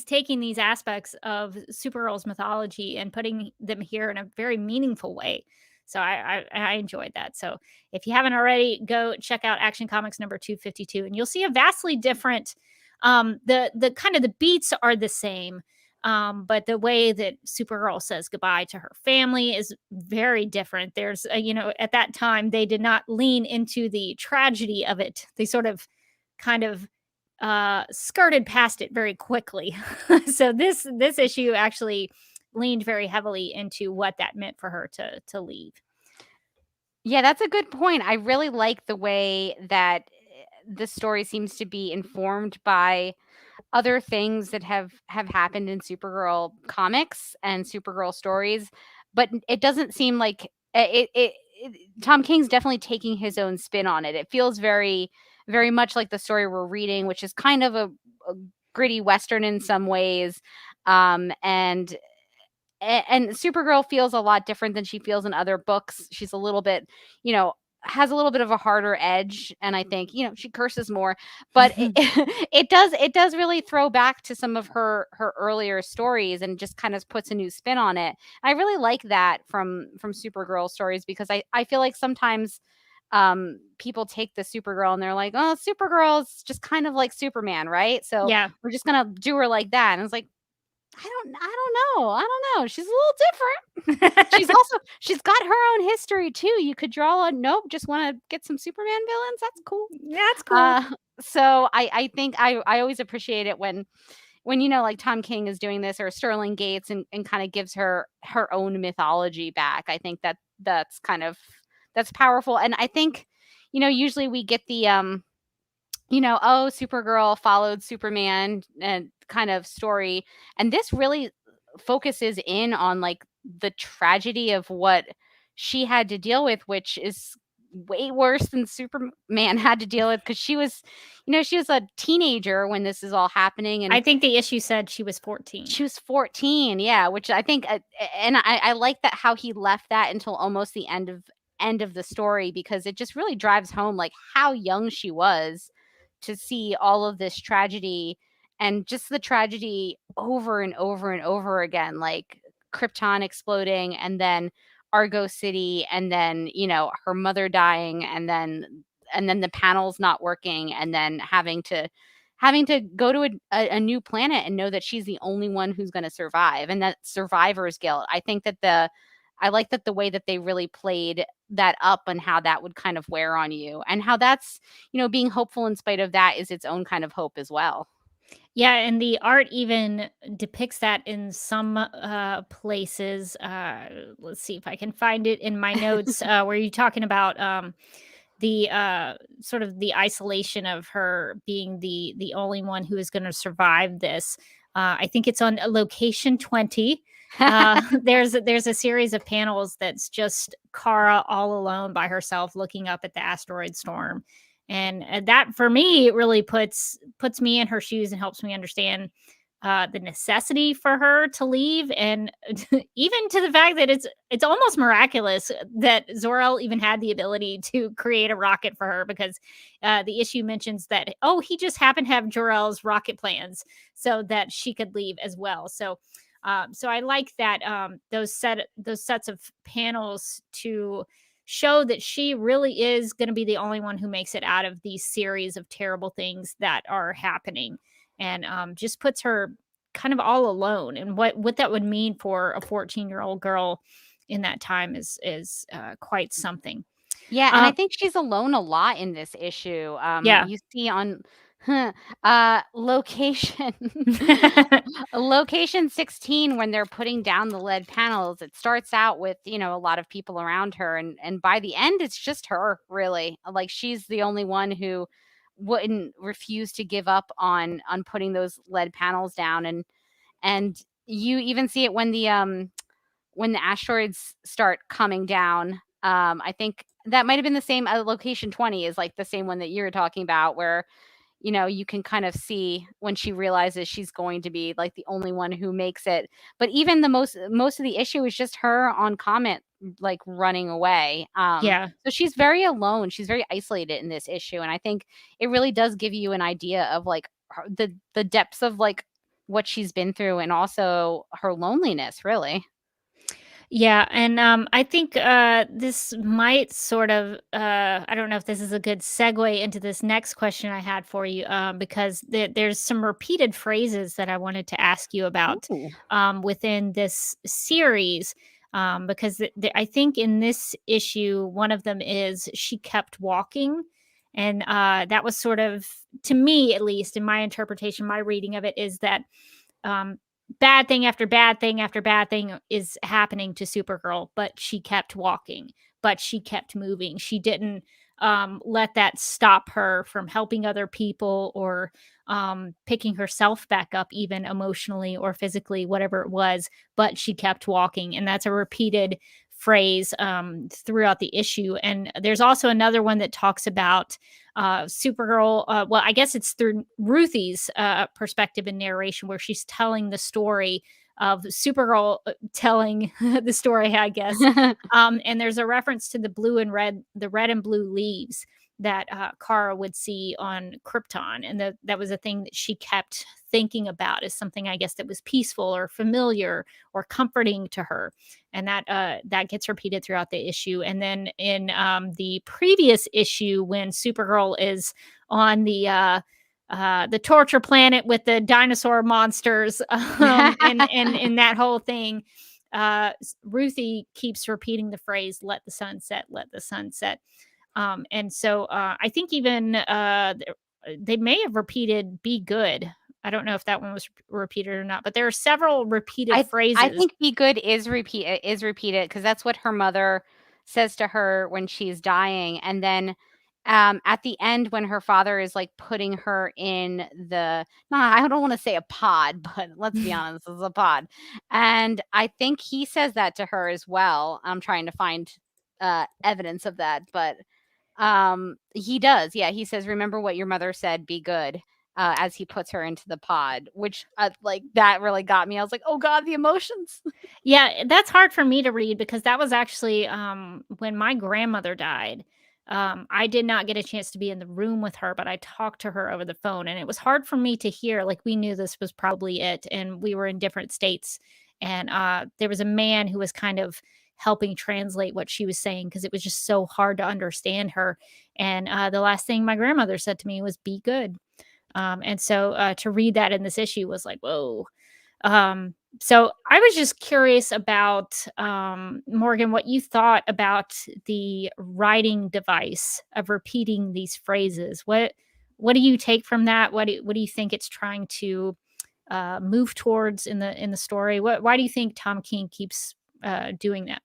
taking these aspects of Supergirl's mythology and putting them here in a very meaningful way. So I enjoyed that. So if you haven't already, go check out Action Comics number 252, and you'll see a vastly different The kind of the beats are the same. But the way that Supergirl says goodbye to her family is very different. There's, at that time, they did not lean into the tragedy of it. They sort of kind of skirted past it very quickly. So this issue actually leaned very heavily into what that meant for her to leave. Yeah, that's a good point. I really like the way that the story seems to be informed by other things that have happened in Supergirl comics and Supergirl stories, but it doesn't seem like Tom King's definitely taking his own spin on it. It feels very, very much like the story we're reading, which is kind of a gritty Western in some ways. And Supergirl feels a lot different than she feels in other books. She's a little bit, has a little bit of a harder edge, and I think, she curses more, but it does really throw back to some of her earlier stories and just kind of puts a new spin on it. I really like that from Supergirl stories, because I feel like sometimes people take the Supergirl and they're like, oh, Supergirl's just kind of like Superman, right? So Yeah. we're just gonna do her like that. And it's like, I don't know. She's a little different. She's got her own history too. You could draw a nope, just want to get some Superman villains. That's cool. That's cool. So I think I always appreciate it when like Tom King is doing this, or Sterling Gates, and kind of gives her own mythology back. I think that's powerful. And I think, usually we get the oh, Supergirl followed Superman and kind of story. And this really focuses in on like the tragedy of what she had to deal with, which is way worse than Superman had to deal with, because she was a teenager when this is all happening. And I think the issue said she was 14. She was 14, yeah, which I think, and I like that how he left that until almost the end of the story, because it just really drives home like how young she was to see all of this tragedy, and just the tragedy over and over and over again, like Krypton exploding, and then Argo City, and then her mother dying, and then the panels not working, and then having to go to a new planet and know that she's the only one who's going to survive, and that survivor's guilt. I think that I like that the way that they really played that up, and how that would kind of wear on you, and how that's, being hopeful in spite of that is its own kind of hope as well. Yeah, and the art even depicts that in some places. Let's see if I can find it in my notes. Where you're talking about the sort of the isolation of her being the only one who is going to survive this. I think it's on location 20. There's a series of panels that's just Kara all alone by herself looking up at the asteroid storm. And that, for me, it really puts me in her shoes and helps me understand the necessity for her to leave, and even to the fact that it's almost miraculous that Zor-El even had the ability to create a rocket for her, because the issue mentions that, oh, he just happened to have Jor-El's rocket plans so that she could leave as well. So I like that those sets of panels to show that she really is going to be the only one who makes it out of these series of terrible things that are happening, and just puts her kind of all alone. And what that would mean for a 14-year-old girl in that time is quite something. Yeah, and I think she's alone a lot in this issue. Yeah. You see on location location 16, when they're putting down the lead panels, it starts out with a lot of people around her, and by the end it's just her, really. Like, she's the only one who wouldn't refuse to give up on putting those lead panels down. And you even see it when the asteroids start coming down. I think that might have been the same. Location 20 is like the same one that you're talking about, where you can kind of see when she realizes she's going to be like the only one who makes it. But even the most of the issue is just her on Comet, like, running away. Yeah. So she's very alone. She's very isolated in this issue. And I think it really does give you an idea of like the depths of like what she's been through, and also her loneliness, really. Yeah, and I think this might sort of I don't know if this is a good segue into this next question I had for you, because there's some repeated phrases that I wanted to ask you about Ooh. within this series. Because I think in this issue, one of them is she kept walking. And that was sort of, to me at least, in my interpretation, my reading of it is that um, bad thing after bad thing after bad thing is happening to Supergirl, but she kept walking, but she kept moving. She didn't let that stop her from helping other people or picking herself back up, even emotionally or physically, whatever it was, but she kept walking. And that's a repeated phrase throughout the issue. And there's also another one that talks about Supergirl. Well, I guess it's through Ruthie's perspective and narration, where she's telling the story of Supergirl telling the story, I guess. And there's a reference to the red and blue leaves that Kara would see on Krypton, and that was a thing that she kept thinking about as something, I guess, that was peaceful or familiar or comforting to her, and that gets repeated throughout the issue. And then in the previous issue, when Supergirl is on the torture planet with the dinosaur monsters, and that whole thing, Ruthie keeps repeating the phrase "Let the sun set, let the sun set." And so I think even they may have repeated "Be good." I don't know if that one was repeated or not, but there are several repeated phrases. I think "be good" is repeated because that's what her mother says to her when she's dying, and then at the end when her father is like putting her in I don't want to say a pod, but let's be honest, this is a pod, and I think he says that to her as well. I'm trying to find evidence of that, but he does. Yeah, he says, "Remember what your mother said, be good." As he puts her into the pod, which like that really got me. I was like, "Oh God, the emotions." Yeah, that's hard for me to read because that was actually when my grandmother died. I did not get a chance to be in the room with her, but I talked to her over the phone, and it was hard for me to hear. Like, we knew this was probably it, and we were in different states, and there was a man who was kind of helping translate what she was saying because it was just so hard to understand her. And the last thing my grandmother said to me was, "Be good." And so to read that in this issue was like, whoa. So I was just curious about, Morgan, what you thought about the writing device of repeating these phrases. What do you take from that? What do you think it's trying to move towards in the story? Why do you think Tom King keeps doing that?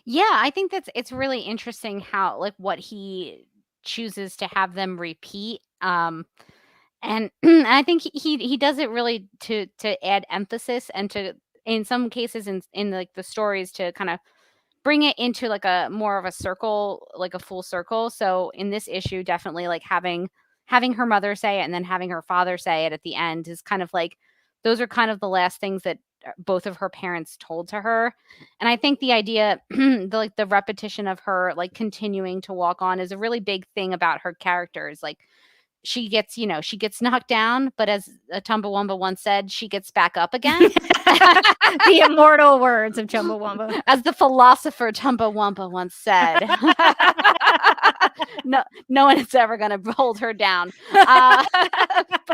Yeah, I think it's really interesting how like what he chooses to have them repeat. And I think he does it really to add emphasis and to in some cases in like the stories to kind of bring it into like a more of a circle, like a full circle. So in this issue, definitely like having her mother say it and then having her father say it at the end is kind of like those are kind of the last things that both of her parents told to her. And I think the idea the repetition of her like continuing to walk on is a really big thing about her characters. Like she gets knocked down, but as Chumbawamba once said, she gets back up again. The immortal words of Chumbawamba. As the philosopher Chumbawamba once said. No one is ever going to hold her down. But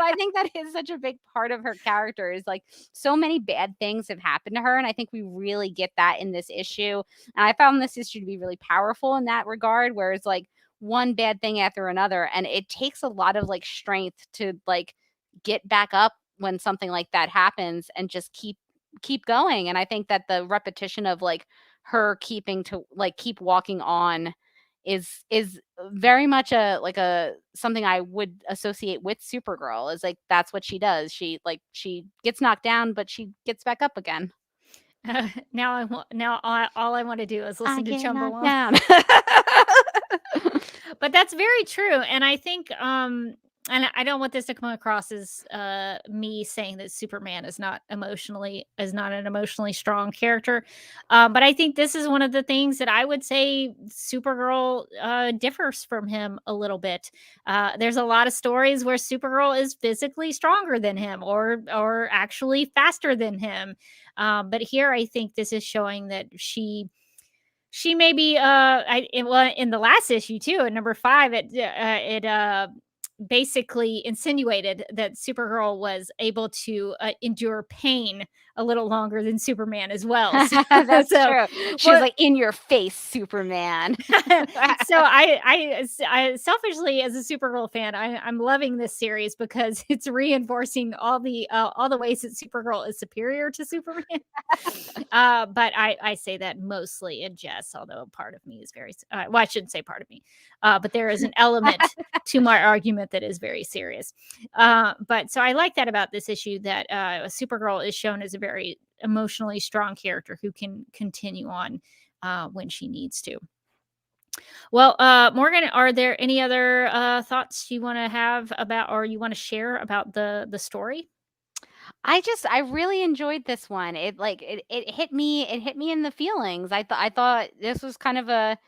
I think that is such a big part of her character is like so many bad things have happened to her. And I think we really get that in this issue. And I found this issue to be really powerful in that regard, where it's like one bad thing after another. And it takes a lot of like strength to like get back up when something like that happens and just keep going. And I think that the repetition of like her keeping to like keep walking on is very much a something I would associate with Supergirl is like that's what she does. She gets knocked down, but she gets back up again. Now all I want to do is listen to Chumbawamba. Down. But that's very true, and I think and I don't want this to come across as me saying that Superman is not an emotionally strong character, but I think this is one of the things that I would say Supergirl differs from him a little bit. There's a lot of stories where Supergirl is physically stronger than him, or actually faster than him, but here I think this is showing that she may be well, in the last issue too, at number 5, it basically insinuated that Supergirl was able to endure pain a little longer than Superman as well. That's So, true. She was like, in your face, Superman. so I selfishly, as a Supergirl fan, I'm loving this series because it's reinforcing all the ways that Supergirl is superior to Superman. But I say that mostly in jest, although part of me is very well, I shouldn't say part of me, but there is an element to my argument that is very serious. But so I like that about this issue, that Supergirl is shown as a very emotionally strong character who can continue on when she needs to. Well, Morgan, are there any other thoughts you want to have about, or you want to share about the story? I really enjoyed this one. It hit me in the feelings. I thought this was kind of a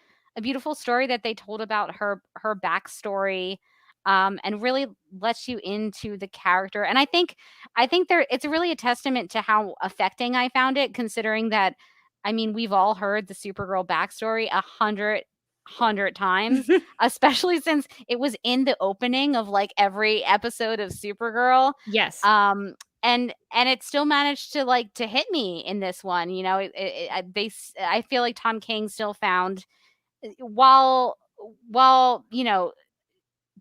beautiful story that they told about her backstory, and really lets you into the character. And I think it's really a testament to how affecting I found it, considering that, I mean, we've all heard the Supergirl backstory 100 times, especially since it was in the opening of like every episode of Supergirl. Yes. And it still managed to hit me in this one. You know, I feel like Tom King still found, while you know,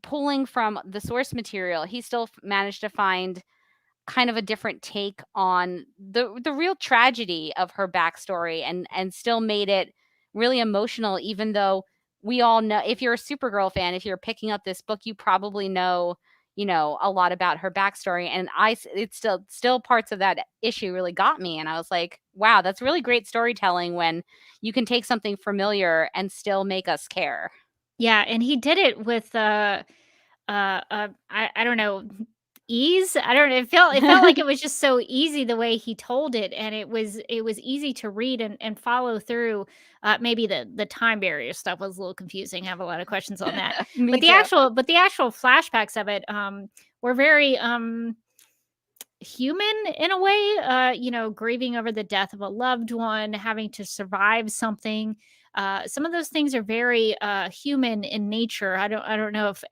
pulling from the source material, he still managed to find kind of a different take on the real tragedy of her backstory, and still made it really emotional, even though we all know, if you're a Supergirl fan, if you're picking up this book, you probably know, you know, a lot about her backstory. And it's still parts of that issue really got me. And I was like, wow, that's really great storytelling when you can take something familiar and still make us care. Yeah, and he did it with I don't know, ease. I don't know. It felt like it was just so easy the way he told it, and it was easy to read and follow through. Maybe the time barrier stuff was a little confusing. I have a lot of questions on that. Me But the actual flashbacks of it were very human in a way, you know, grieving over the death of a loved one, having to survive something. Some of those things are very human in nature. I don't know if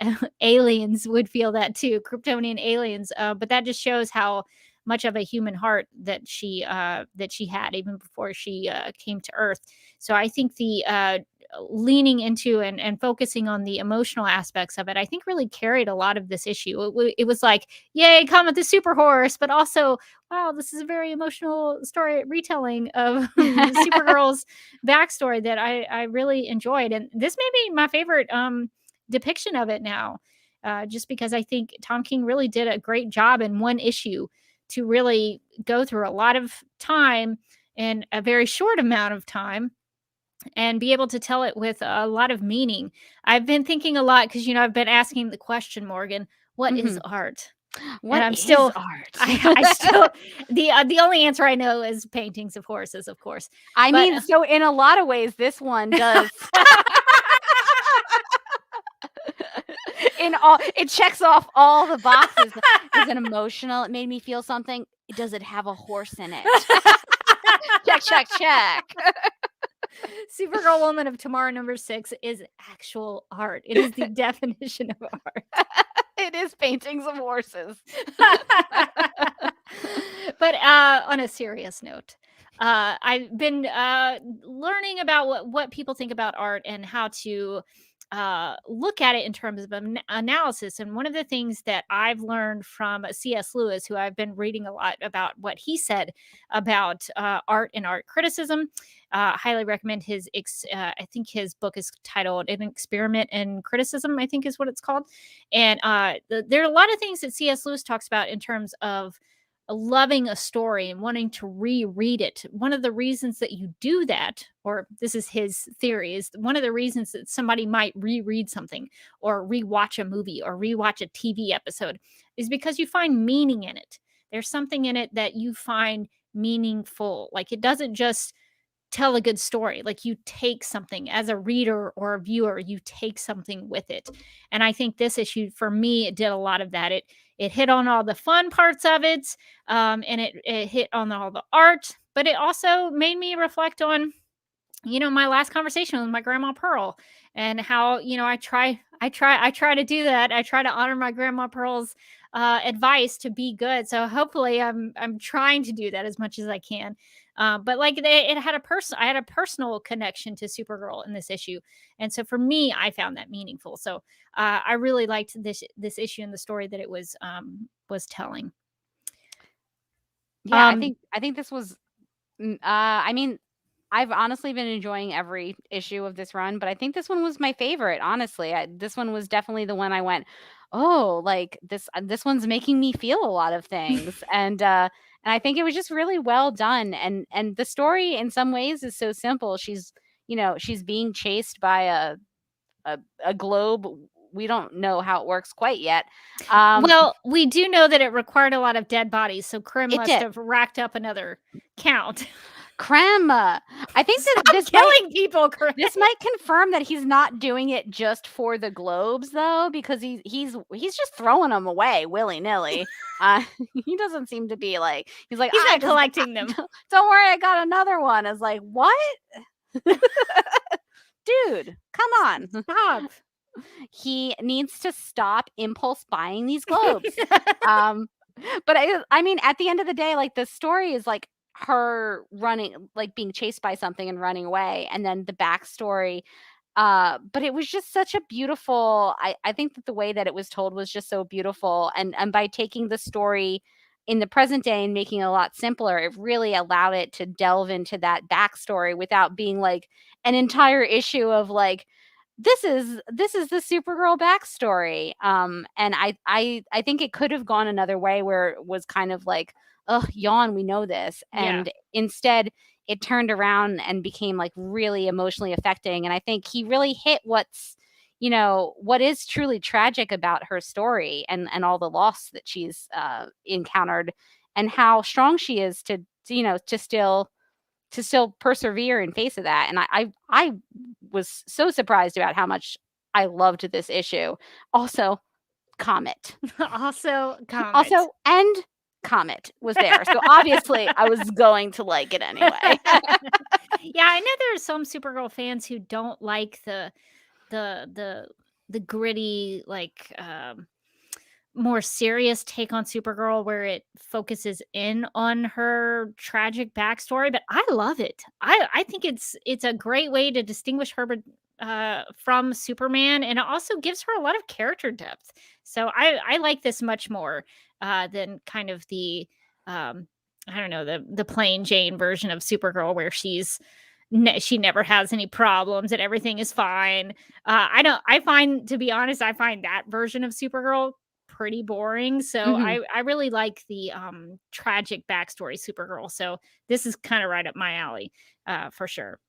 aliens would feel that too, Kryptonian aliens, but that just shows how much of a human heart that she had even before she came to Earth. So I think the leaning into and focusing on the emotional aspects of it, I think really carried a lot of this issue. It was like, yay, come with the super horse, but also, wow, this is a very emotional story retelling of Supergirl's backstory that I really enjoyed. And this may be my favorite depiction of it now, just because I think Tom King really did a great job in one issue to really go through a lot of time in a very short amount of time and be able to tell it with a lot of meaning. I've been thinking a lot because, you know, I've been asking the question, Morgan, what is art? What I'm is still art? I still the only answer I know is paintings of horses, of course. I mean, so in a lot of ways, this one does. It checks off all the boxes. Is it emotional? It made me feel something. Does it have a horse in it? check. Supergirl Woman of Tomorrow number 6 is actual art. It is the definition of art. It is paintings of horses. But on a serious note, I've been learning about what people think about art and how to look at it in terms of analysis. And one of the things that I've learned from C.S. Lewis, who I've been reading a lot about what he said about art and art criticism, highly recommend his, I think his book is titled An Experiment in Criticism, I think is what it's called. And there are a lot of things that C.S. Lewis talks about in terms of loving a story and wanting to reread it. One of the reasons that you do that, or this is his theory, is one of the reasons that somebody might reread something or rewatch a movie or rewatch a TV episode is because you find meaning in it. There's something in it that you find meaningful. Like, it doesn't just tell a good story. Like, you take something as a reader or a viewer, you take something with it. And I think this issue, for me, it did a lot of that. It hit on all the fun parts of it, and it hit on all the art, but it also made me reflect on, my last conversation with my grandma Pearl, and how, I try to do that. I try to honor my grandma Pearl's advice to be good. So hopefully I'm trying to do that as much as I can. But like, I had a personal connection to Supergirl in this issue, and so for me, I found that meaningful. So I really liked this issue and the story that it was telling. Yeah, I think this was. I mean, I've honestly been enjoying every issue of this run, but I think this one was my favorite. Honestly, this one was definitely the one I went, oh, like this one's making me feel a lot of things, and I think it was just really well done. And the story, in some ways, is so simple. She's being chased by a globe. We don't know how it works quite yet. Well, we do know that it required a lot of dead bodies, so Krim It must did. have racked up another count. Crema. I think that Stop killing people, Krim. this might confirm that he's not doing it just for the globes, though, because he's just throwing them away willy nilly. He doesn't seem to be like he's not collecting them. Don't worry, I got another one. I was like, what? Dude, come on, Stop. He needs to stop impulse buying these globes. But I mean, at the end of the day, like, the story is like her running, like being chased by something and running away, and then the backstory. But it was just such a beautiful. I think that the way that it was told was just so beautiful, and by taking the story in the present day and making it a lot simpler, it really allowed it to delve into that backstory without being like an entire issue of like, this is the Supergirl backstory. And I think it could have gone another way where it was kind of like, oh, yawn, we know this. And instead it turned around and became like really emotionally affecting. And I think he really hit what is truly tragic about her story, and all the loss that she's encountered, and how strong she is to still persevere in face of that. And I was so surprised about how much I loved this issue. Also, Comet. Also, and Comet was there. So obviously I was going to like it anyway. Yeah, I know there are some Supergirl fans who don't like the gritty, like, more serious take on Supergirl, where it focuses in on her tragic backstory, but I love it. I think it's a great way to distinguish her from Superman, and it also gives her a lot of character depth. So I like this much more than kind of the I don't know, the plain Jane version of Supergirl, where she never has any problems and everything is fine. To be honest, I find that version of Supergirl pretty boring. So I really like the tragic backstory Supergirl. So this is kind of right up my alley, for sure.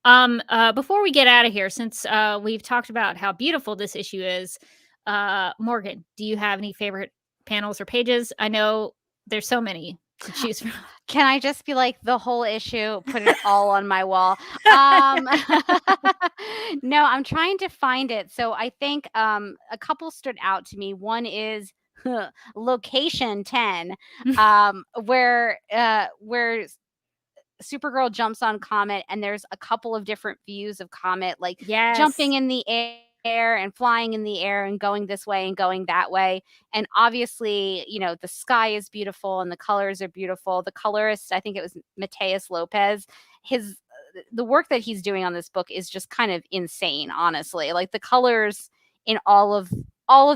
Before we get out of here, since we've talked about how beautiful this issue is, Morgan, do you have any favorite panels or pages? I know there's so many to choose from. Can I just be like, the whole issue, put it all on my wall? No, I'm trying to find it. So I think a couple stood out to me. One is location 10, where Supergirl jumps on Comet, and there's a couple of different views of Comet, like jumping in the air and flying in the air and going this way and going that way. And obviously, the sky is beautiful and the colors are beautiful. The colorist, I think it was Mateus Lopez, the work that he's doing on this book is just kind of insane, honestly. Like, the colors in all of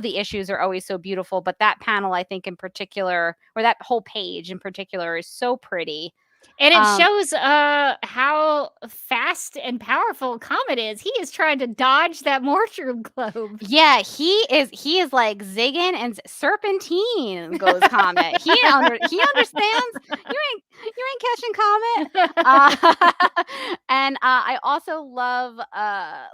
the issues are always so beautiful, but that panel, I think, in particular, or that whole page in particular, is so pretty. And it Um, shows how fast and powerful Comet is. He is trying to dodge that Morshroom globe. Yeah, he is like zigging and serpentine goes Comet. He understands. You ain't catching Comet. And I also love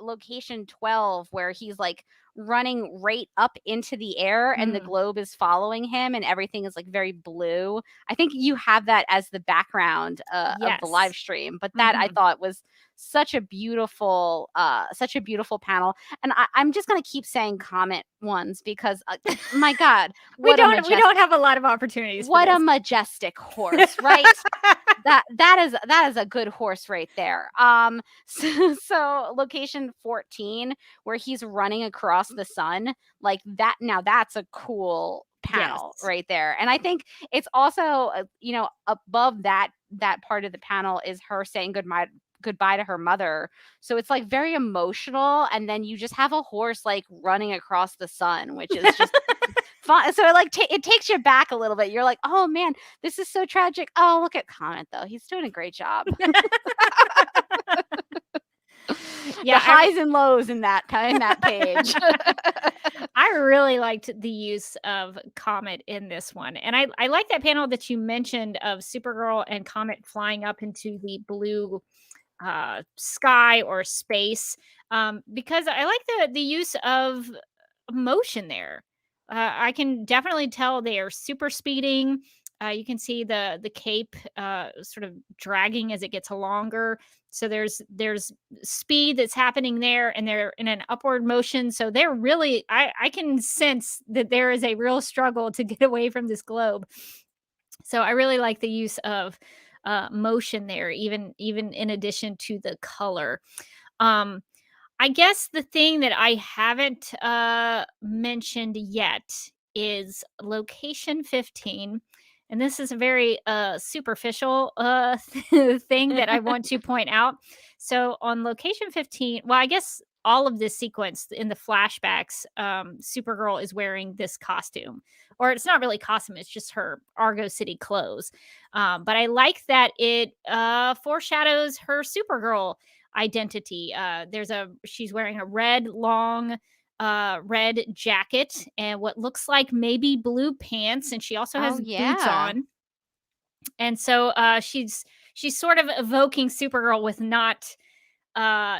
location 12 where he's like running right up into the air and the globe is following him and everything is like very blue. I think you have that as the background of the Yes. live stream, but that I thought was such a beautiful panel. And I'm just gonna keep saying Comet ones because my God, we don't have a lot of opportunities. what for a this. majestic horse, right? that is a good horse right there. So location 14 where he's running across the sun, like that. Now that's a cool panel Yes. right there. And I think it's also above that part of the panel is her saying goodbye to her mother. So it's like very emotional, and then you just have a horse like running across the sun, which is just fun. So it takes you back a little bit. You're like, oh man, this is so tragic. Oh, look at Comet though, he's doing a great job. Yeah, the highs and lows in that page. I really liked the use of Comet in this one. And I like that panel that you mentioned of Supergirl and Comet flying up into the blue sky or space, because I like the use of motion there. I can definitely tell they are super speeding. You can see the cape sort of dragging as it gets longer. So there's speed that's happening there, and they're in an upward motion. So they're really, I can sense that there is a real struggle to get away from this globe. So I really like the use of motion there, even in addition to the color. I guess the thing that I haven't mentioned yet is location 15. And this is a very superficial thing that I want to point out. So on location 15, well, I guess all of this sequence in the flashbacks, Supergirl is wearing this costume. Or it's not really costume, it's just her Argo City clothes. But I like that it foreshadows her Supergirl identity. She's wearing a long red jacket and what looks like maybe blue pants, and she also has boots on. And so she's sort of evoking Supergirl with not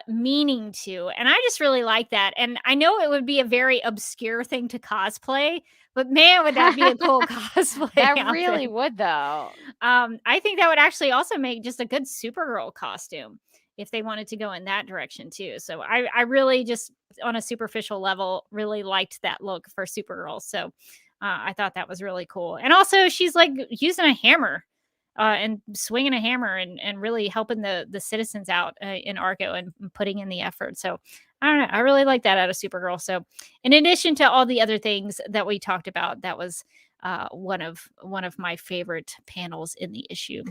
meaning to, and I just really like that. And I know it would be a very obscure thing to cosplay, but man, would that be a cool cosplay. That really would though. I think that would actually also make just a good Supergirl costume if they wanted to go in that direction too. So I really just on a superficial level really liked that look for Supergirl. So I thought that was really cool. And also she's like using a hammer and swinging a hammer and really helping the citizens out in Argo and putting in the effort. So I don't know. I really like that out of Supergirl. So in addition to all the other things that we talked about, that was one of my favorite panels in the issue.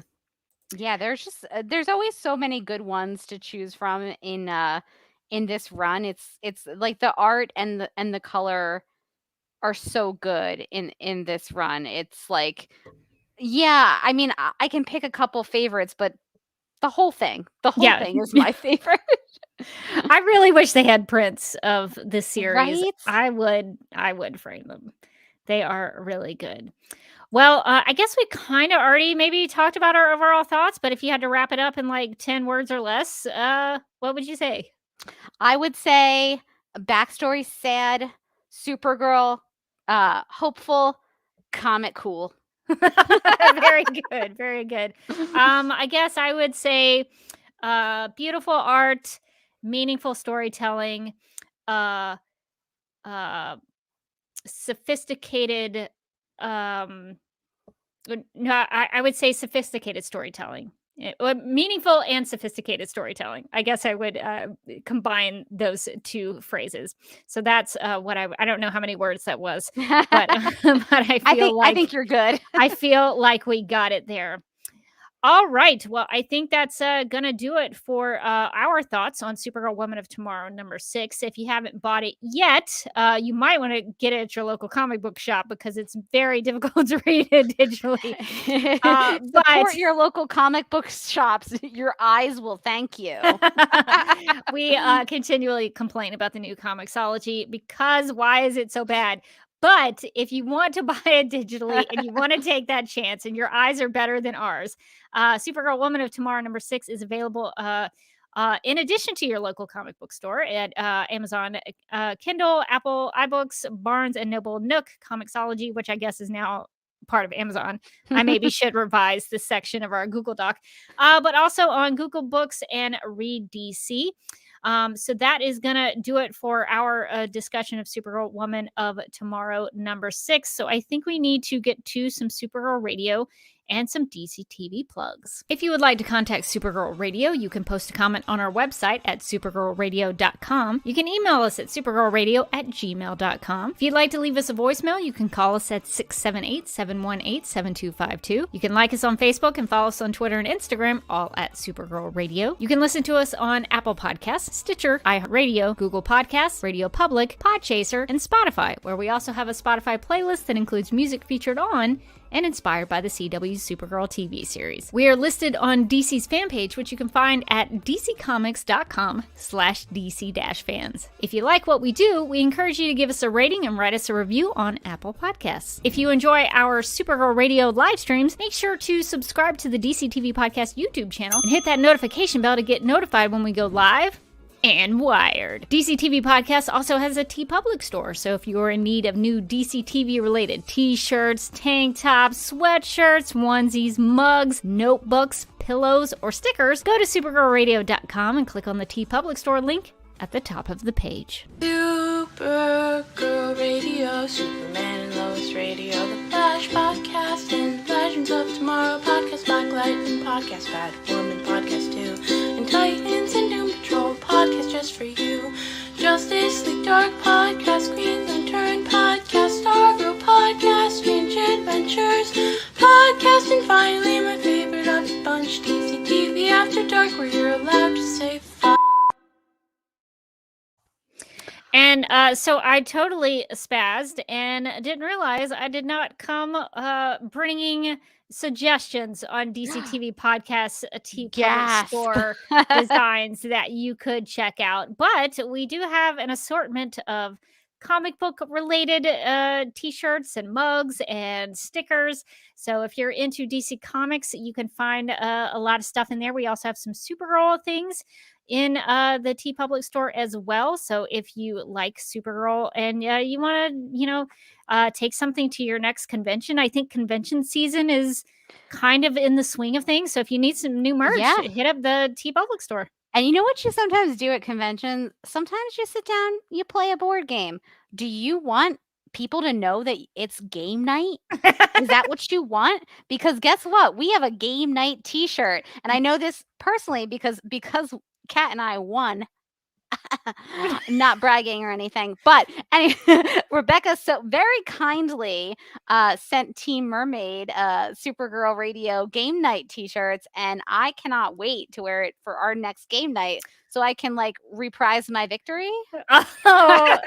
Yeah, there's always so many good ones to choose from in this run. It's like the art and the color are so good in this run. It's like, yeah, I mean, I can pick a couple favorites, but the whole thing thing is my favorite. I really wish they had prints of this series. Right? I would frame them. They are really good. Well, I guess we kind of already maybe talked about our overall thoughts, but if you had to wrap it up in like 10 words or less, what would you say? I would say backstory sad, Supergirl hopeful, Comet cool. Very good. Very good. I guess I would say beautiful art, meaningful storytelling, sophisticated no, I would say sophisticated storytelling. Meaningful and sophisticated storytelling. I guess I would combine those two phrases. So that's what I don't know how many words that was, but I think you're good. I feel like we got it there. All right. Well, I think that's going to do it for our thoughts on Supergirl Woman of Tomorrow number 6. If you haven't bought it yet, you might want to get it at your local comic book shop because it's very difficult to read it digitally. Support your local comic book shops. Your eyes will thank you. We continually complain about the new Comixology because why is it so bad? But if you want to buy it digitally and you want to take that chance and your eyes are better than ours, Supergirl Woman of Tomorrow number 6 is available in addition to your local comic book store at Amazon, Kindle, Apple, iBooks, Barnes & Noble, Nook, Comixology, which I guess is now part of Amazon. I maybe should revise this section of our Google Doc, but also on Google Books and Read DC. So that is going to do it for our discussion of Supergirl Woman of Tomorrow number 6. So I think we need to get to some Supergirl Radio and some DC TV plugs. If you would like to contact Supergirl Radio, you can post a comment on our website at supergirlradio.com. You can email us at supergirlradio@gmail.com. If you'd like to leave us a voicemail, you can call us at 678-718-7252. You can like us on Facebook and follow us on Twitter and Instagram, all at Supergirl Radio. You can listen to us on Apple Podcasts, Stitcher, iHeartRadio, Google Podcasts, Radio Public, Podchaser, and Spotify, where we also have a Spotify playlist that includes music featured on and inspired by the CW's Supergirl TV series. We are listed on DC's fan page, which you can find at dccomics.com/DC-fans. If you like what we do, we encourage you to give us a rating and write us a review on Apple Podcasts. If you enjoy our Supergirl Radio live streams, make sure to subscribe to the DC TV Podcast YouTube channel and hit that notification bell to get notified when we go live and wired. DC TV Podcast also has a TeePublic store, so if you're in need of new DC TV related t-shirts, tank tops, sweatshirts, onesies, mugs, notebooks, pillows, or stickers, go to supergirlradio.com and click on the TeePublic store link at the top of the page. Supergirl Radio, Superman and Lois Radio, The Flash Podcast, and Legends of Tomorrow Podcast, Black Lightning Podcast, Batwoman Podcast 2, and Titans and Doom Patrol Podcast just for you. Justice League Dark Podcast, Green Lantern Podcast, Stargirl Podcast, Strange Adventures Podcast, and finally my favorite of the bunch, DC TV After Dark, where you're allowed to say fuck. And so I totally spazzed and didn't realize I did not come bringing suggestions on DC TV Podcasts TeePublic store designs that you could check out. But we do have an assortment of comic book related t-shirts and mugs and stickers. So if you're into DC Comics, you can find a lot of stuff in there. We also have some Supergirl things in the TeePublic store as well. So if you like Supergirl and you want to, take something to your next convention, I think convention season is kind of in the swing of things. So if you need some new merch, hit up the TeePublic store. And you know what you sometimes do at conventions? Sometimes you sit down, you play a board game. Do you want people to know that it's game night? Is that what you want? Because guess what? We have a game night t-shirt. And I know this personally because Kat and I won. Not bragging or anything, but anyway, Rebecca so very kindly sent Team Mermaid Supergirl Radio game night t-shirts, and I cannot wait to wear it for our next game night so I can reprise my victory. Oh,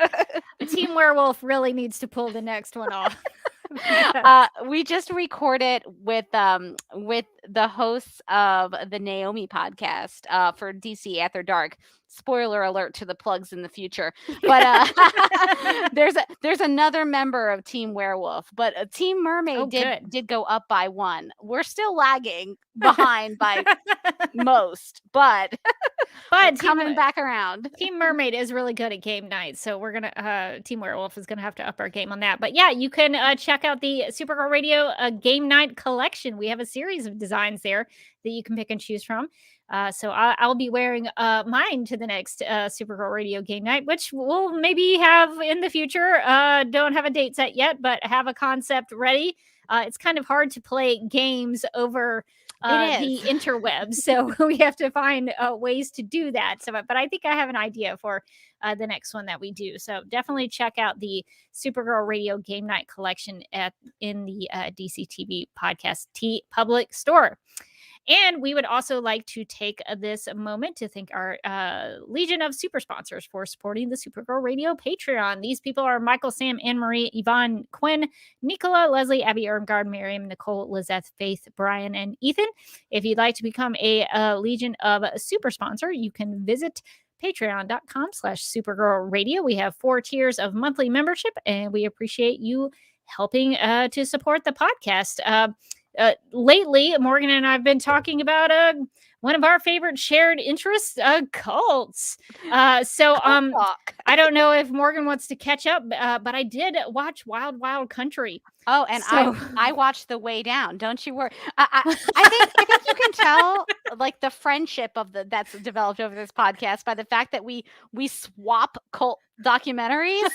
Team Werewolf really needs to pull the next one off. We just recorded with the hosts of the Naomi podcast for DC After Dark. Spoiler alert to the plugs in the future, but there's another member of Team Werewolf, but Team Mermaid did go up by one. We're still lagging behind by most, but coming back around. Team Mermaid is really good at game night, so we're gonna Team Werewolf is gonna have to up our game on that. But yeah, you can check out the Supergirl Radio game night collection. We have a series of designs there that you can pick and choose from. So I'll be wearing mine to the next Supergirl Radio game night, which we'll maybe have in the future. Don't have a date set yet, but have a concept ready. It's kind of hard to play games over the interwebs, so we have to find ways to do that. So, but I think I have an idea for the next one that we do. So definitely check out the Supergirl Radio game night collection in the DC TV Podcast TeePublic store. And we would also like to take this moment to thank our legion of super sponsors for supporting the Supergirl Radio Patreon. These people are Michael, Sam, Anne Marie, Yvonne, Quinn, Nicola, Leslie, Abby, Ermgard, Miriam, Nicole, Lizette, Faith, Brian, and Ethan. If you'd like to become a legion of super sponsor, you can visit patreon.com/Supergirl Radio. We have 4 tiers of monthly membership, and we appreciate you helping to support the podcast. Lately, Morgan and I have been talking about one of our favorite shared interests, cults. So I don't know if Morgan wants to catch up, but I did watch Wild Wild Country. Oh, and I watched The Way Down. Don't you worry. I think you can tell like the friendship that's developed over this podcast by the fact that we swap cult documentaries.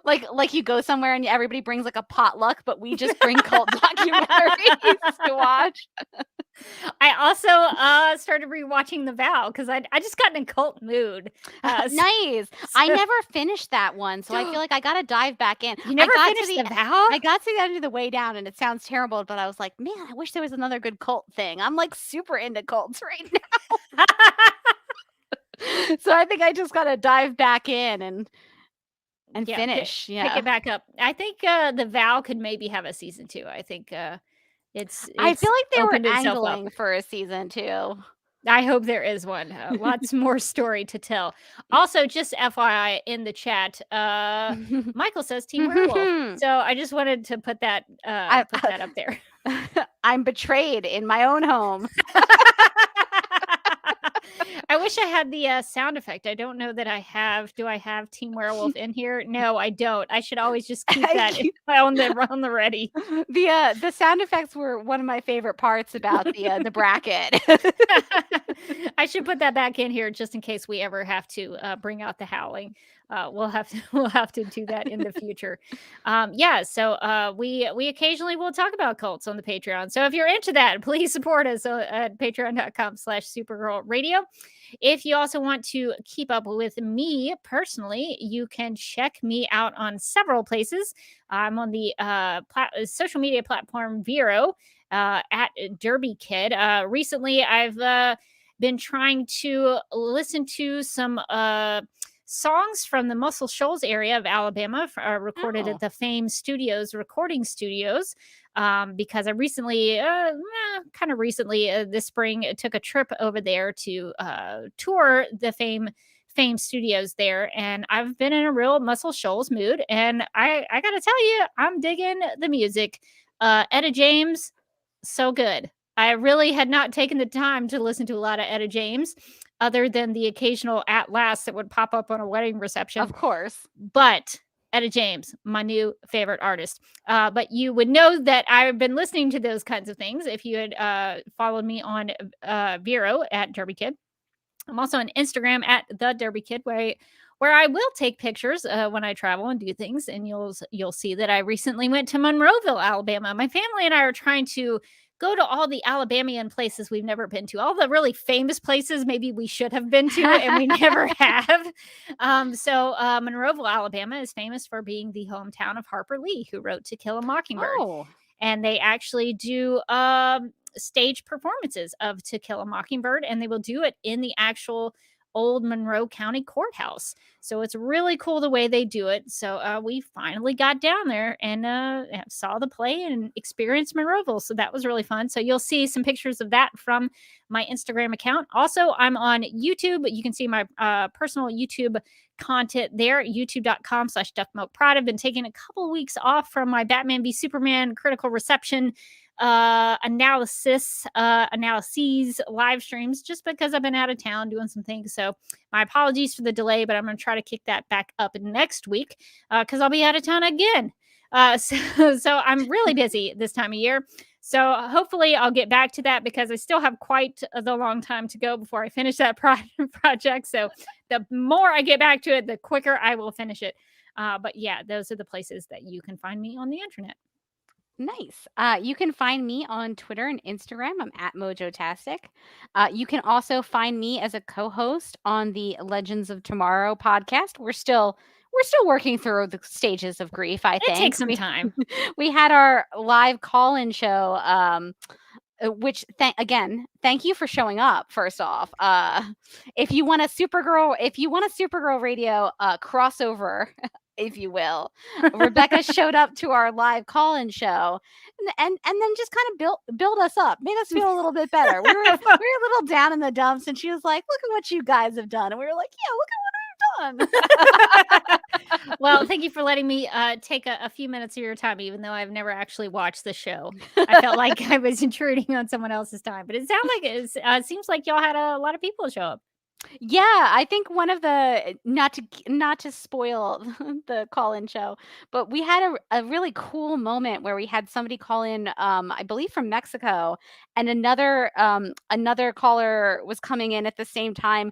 like you go somewhere and everybody brings like a potluck, but we just bring cult documentaries to watch. I also started rewatching The Vow because I just got in a cult mood. Nice. I never finished that one, so I feel like I got to dive back in. You never finished The Vow? I got to the end of The Way Down, and it sounds terrible, but I was like, man, I wish there was another good cult thing. I'm like super into cults right now. So I think I just got to dive back in and finish. Pick it back up. I think The Vow could maybe have a season 2. I think it's I feel like they were opened itself up. angling for a season 2. I hope there is one. Lots more story to tell. Also, just FYI in the chat, Michael says Team Werewolf. So I just wanted to put that up there. I'm betrayed in my own home. I wish I had the sound effect. I don't know that I have. Do I have Team Werewolf in here? No, I don't. I should always just keep that on the ready. The sound effects were one of my favorite parts about the bracket. I should put that back in here just in case we ever have to bring out the howling. We'll have to do that in the future. So we occasionally will talk about cults on the Patreon. So if you're into that, please support us at patreon.com/Supergirl Radio. If you also want to keep up with me personally, you can check me out on several places. I'm on the social media platform Vero at Derby Kid. Recently, I've been trying to listen to some songs from the Muscle Shoals area of Alabama, recorded at the Fame Studios recording studios, because I recently, this spring, took a trip over there to tour the Fame Studios there, and I've been in a real Muscle Shoals mood, and I gotta tell you, I'm digging the music. Etta James, so good. I really had not taken the time to listen to a lot of Etta James, other than the occasional At Last that would pop up on a wedding reception. Of course. But Etta James, my new favorite artist. But you would know that I've been listening to those kinds of things if you had followed me on Vero at Derby Kid. I'm also on Instagram at The Derby Kid, where I will take pictures when I travel and do things. And you'll see that I recently went to Monroeville, Alabama. My family and I are trying to go to all the Alabamian places we've never been to, all the really famous places maybe we should have been to and we never have. So Monroeville, Alabama is famous for being the hometown of Harper Lee, who wrote To Kill a Mockingbird. Oh. And they actually do stage performances of To Kill a Mockingbird, and they will do it in the actual old Monroe County Courthouse. So it's really cool the way they do it. So we finally got down there and saw the play and experienced Monroeville. So that was really fun. So you'll see some pictures of that from my Instagram account. Also, I'm on YouTube. You can see my personal YouTube content there at youtube.com/duckmilkpride. I've been taking a couple weeks off from my Batman v Superman critical reception analyses live streams, just because I've been out of town doing some things. So my apologies for the delay, but I'm going to try to kick that back up next week because I'll be out of town again. So I'm really busy this time of year. So hopefully I'll get back to that because I still have quite the long time to go before I finish that project. So the more I get back to it, the quicker I will finish it. But yeah, those are the places that you can find me on the internet. Nice. You can find me on Twitter and Instagram. I'm at Mojotastic. You can also find me as a co-host on the Legends of Tomorrow podcast. We're still still working through the stages of grief, I think. It takes some time. We had our live call-in show, which thank you for showing up. First off, if you want a Supergirl Radio crossover, if you will, Rebecca showed up to our live call-in show, and then just kind of build us up, made us feel a little bit better. We were a little down in the dumps, and she was like, "Look at what you guys have done," and we were like, "Yeah, look at what I've done." Well, thank you for letting me take a few minutes of your time, even though I've never actually watched the show. I felt like I was intruding on someone else's time, but it sounds like it seems like y'all had a lot of people show up. Yeah, I think one of the not to spoil the call-in show, but we had a really cool moment where we had somebody call in, I believe from Mexico, and another caller was coming in at the same time.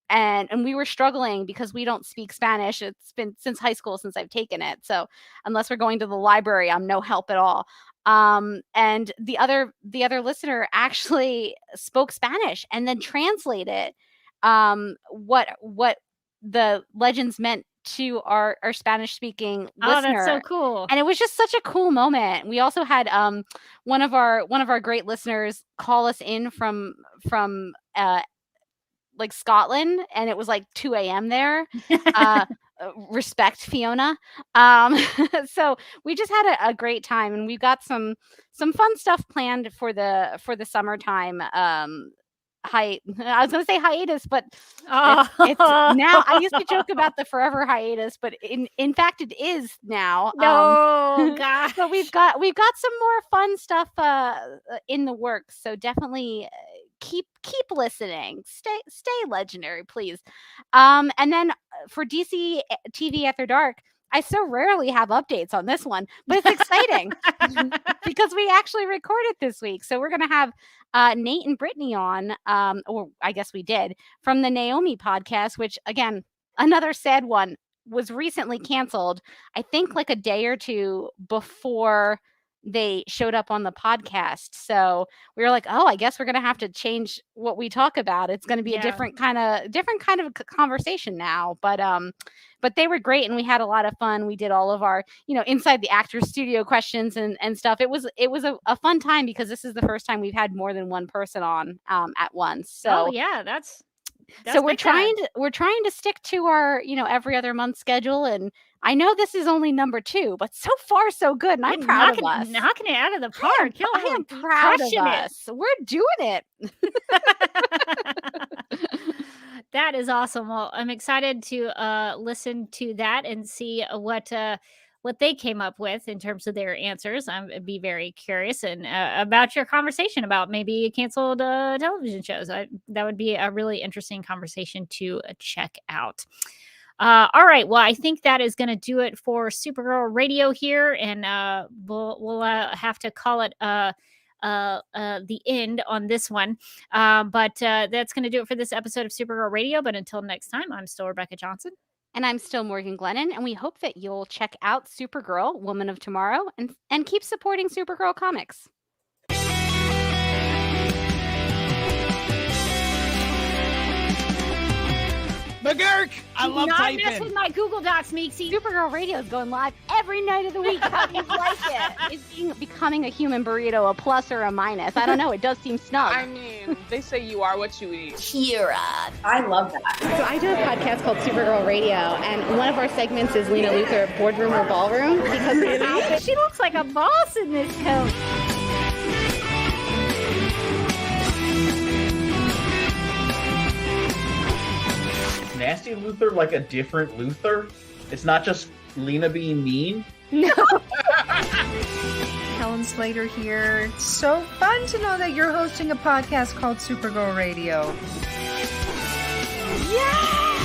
And we were struggling because we don't speak Spanish. It's been since high school since I've taken it. So unless we're going to the library, I'm no help at all. And the other listener actually spoke Spanish and then translated what the legends meant to our Spanish speaking listener. Oh, that's so cool. And it was just such a cool moment. We also had one of our great listeners call us in from like Scotland, and it was like 2 a.m. there. Respect, Fiona. So we just had a great time, and we've got some fun stuff planned for the summertime. I was going to say hiatus, but it's now. I used to joke about the forever hiatus, but in fact, it is now. No, gosh. But we've got some more fun stuff in the works. So definitely keep listening. Stay legendary, please. And then for DC TV After Dark, I so rarely have updates on this one, but it's exciting because we actually recorded this week. So we're going to have Nate and Brittany on, or I guess we did, from the Naomi podcast, which, again, another sad one, was recently canceled, I think like a day or two before they showed up on the podcast. So we were like, oh, I guess we're going to have to change what we talk about. It's going to be a different kind of conversation now. But they were great, and we had a lot of fun. We did all of our, inside the actors studio questions and stuff. It was a fun time because this is the first time we've had more than one person on at once. So that's so we're trying to stick to our, every other month schedule. And I know this is only number 2, but so far so good. And I'm proud of us. Knocking it out of the park. I am proud of us. We're doing it. That is awesome. Well, I'm excited to listen to that and see what they came up with in terms of their answers. I'd be very curious and about your conversation about maybe canceled television shows. That would be a really interesting conversation to check out. All right. Well, I think that is going to do it for Supergirl Radio here, and we'll have to call it the end on this one. But that's going to do it for this episode of Supergirl Radio. But until next time, I'm still Rebecca Johnson. And I'm still Morgan Glennon, and we hope that you'll check out Supergirl, Woman of Tomorrow, and keep supporting Supergirl comics. McGurk! I love typing. Not mess with my Google Docs, Meeksy. Supergirl Radio is going live every night of the week. How do you like it? Is becoming a human burrito a plus or a minus? I don't know. It does seem snug. I mean, they say you are what you eat. Kira. I love that. So I do a podcast called Supergirl Radio, and one of our segments is Lena Luthor, Boardroom or Ballroom. Because she looks like a boss in this coat. Nasty Luthor like a different Luthor? It's not just Lena being mean? No. Helen Slater here. So fun to know that you're hosting a podcast called Supergirl Radio. Yeah!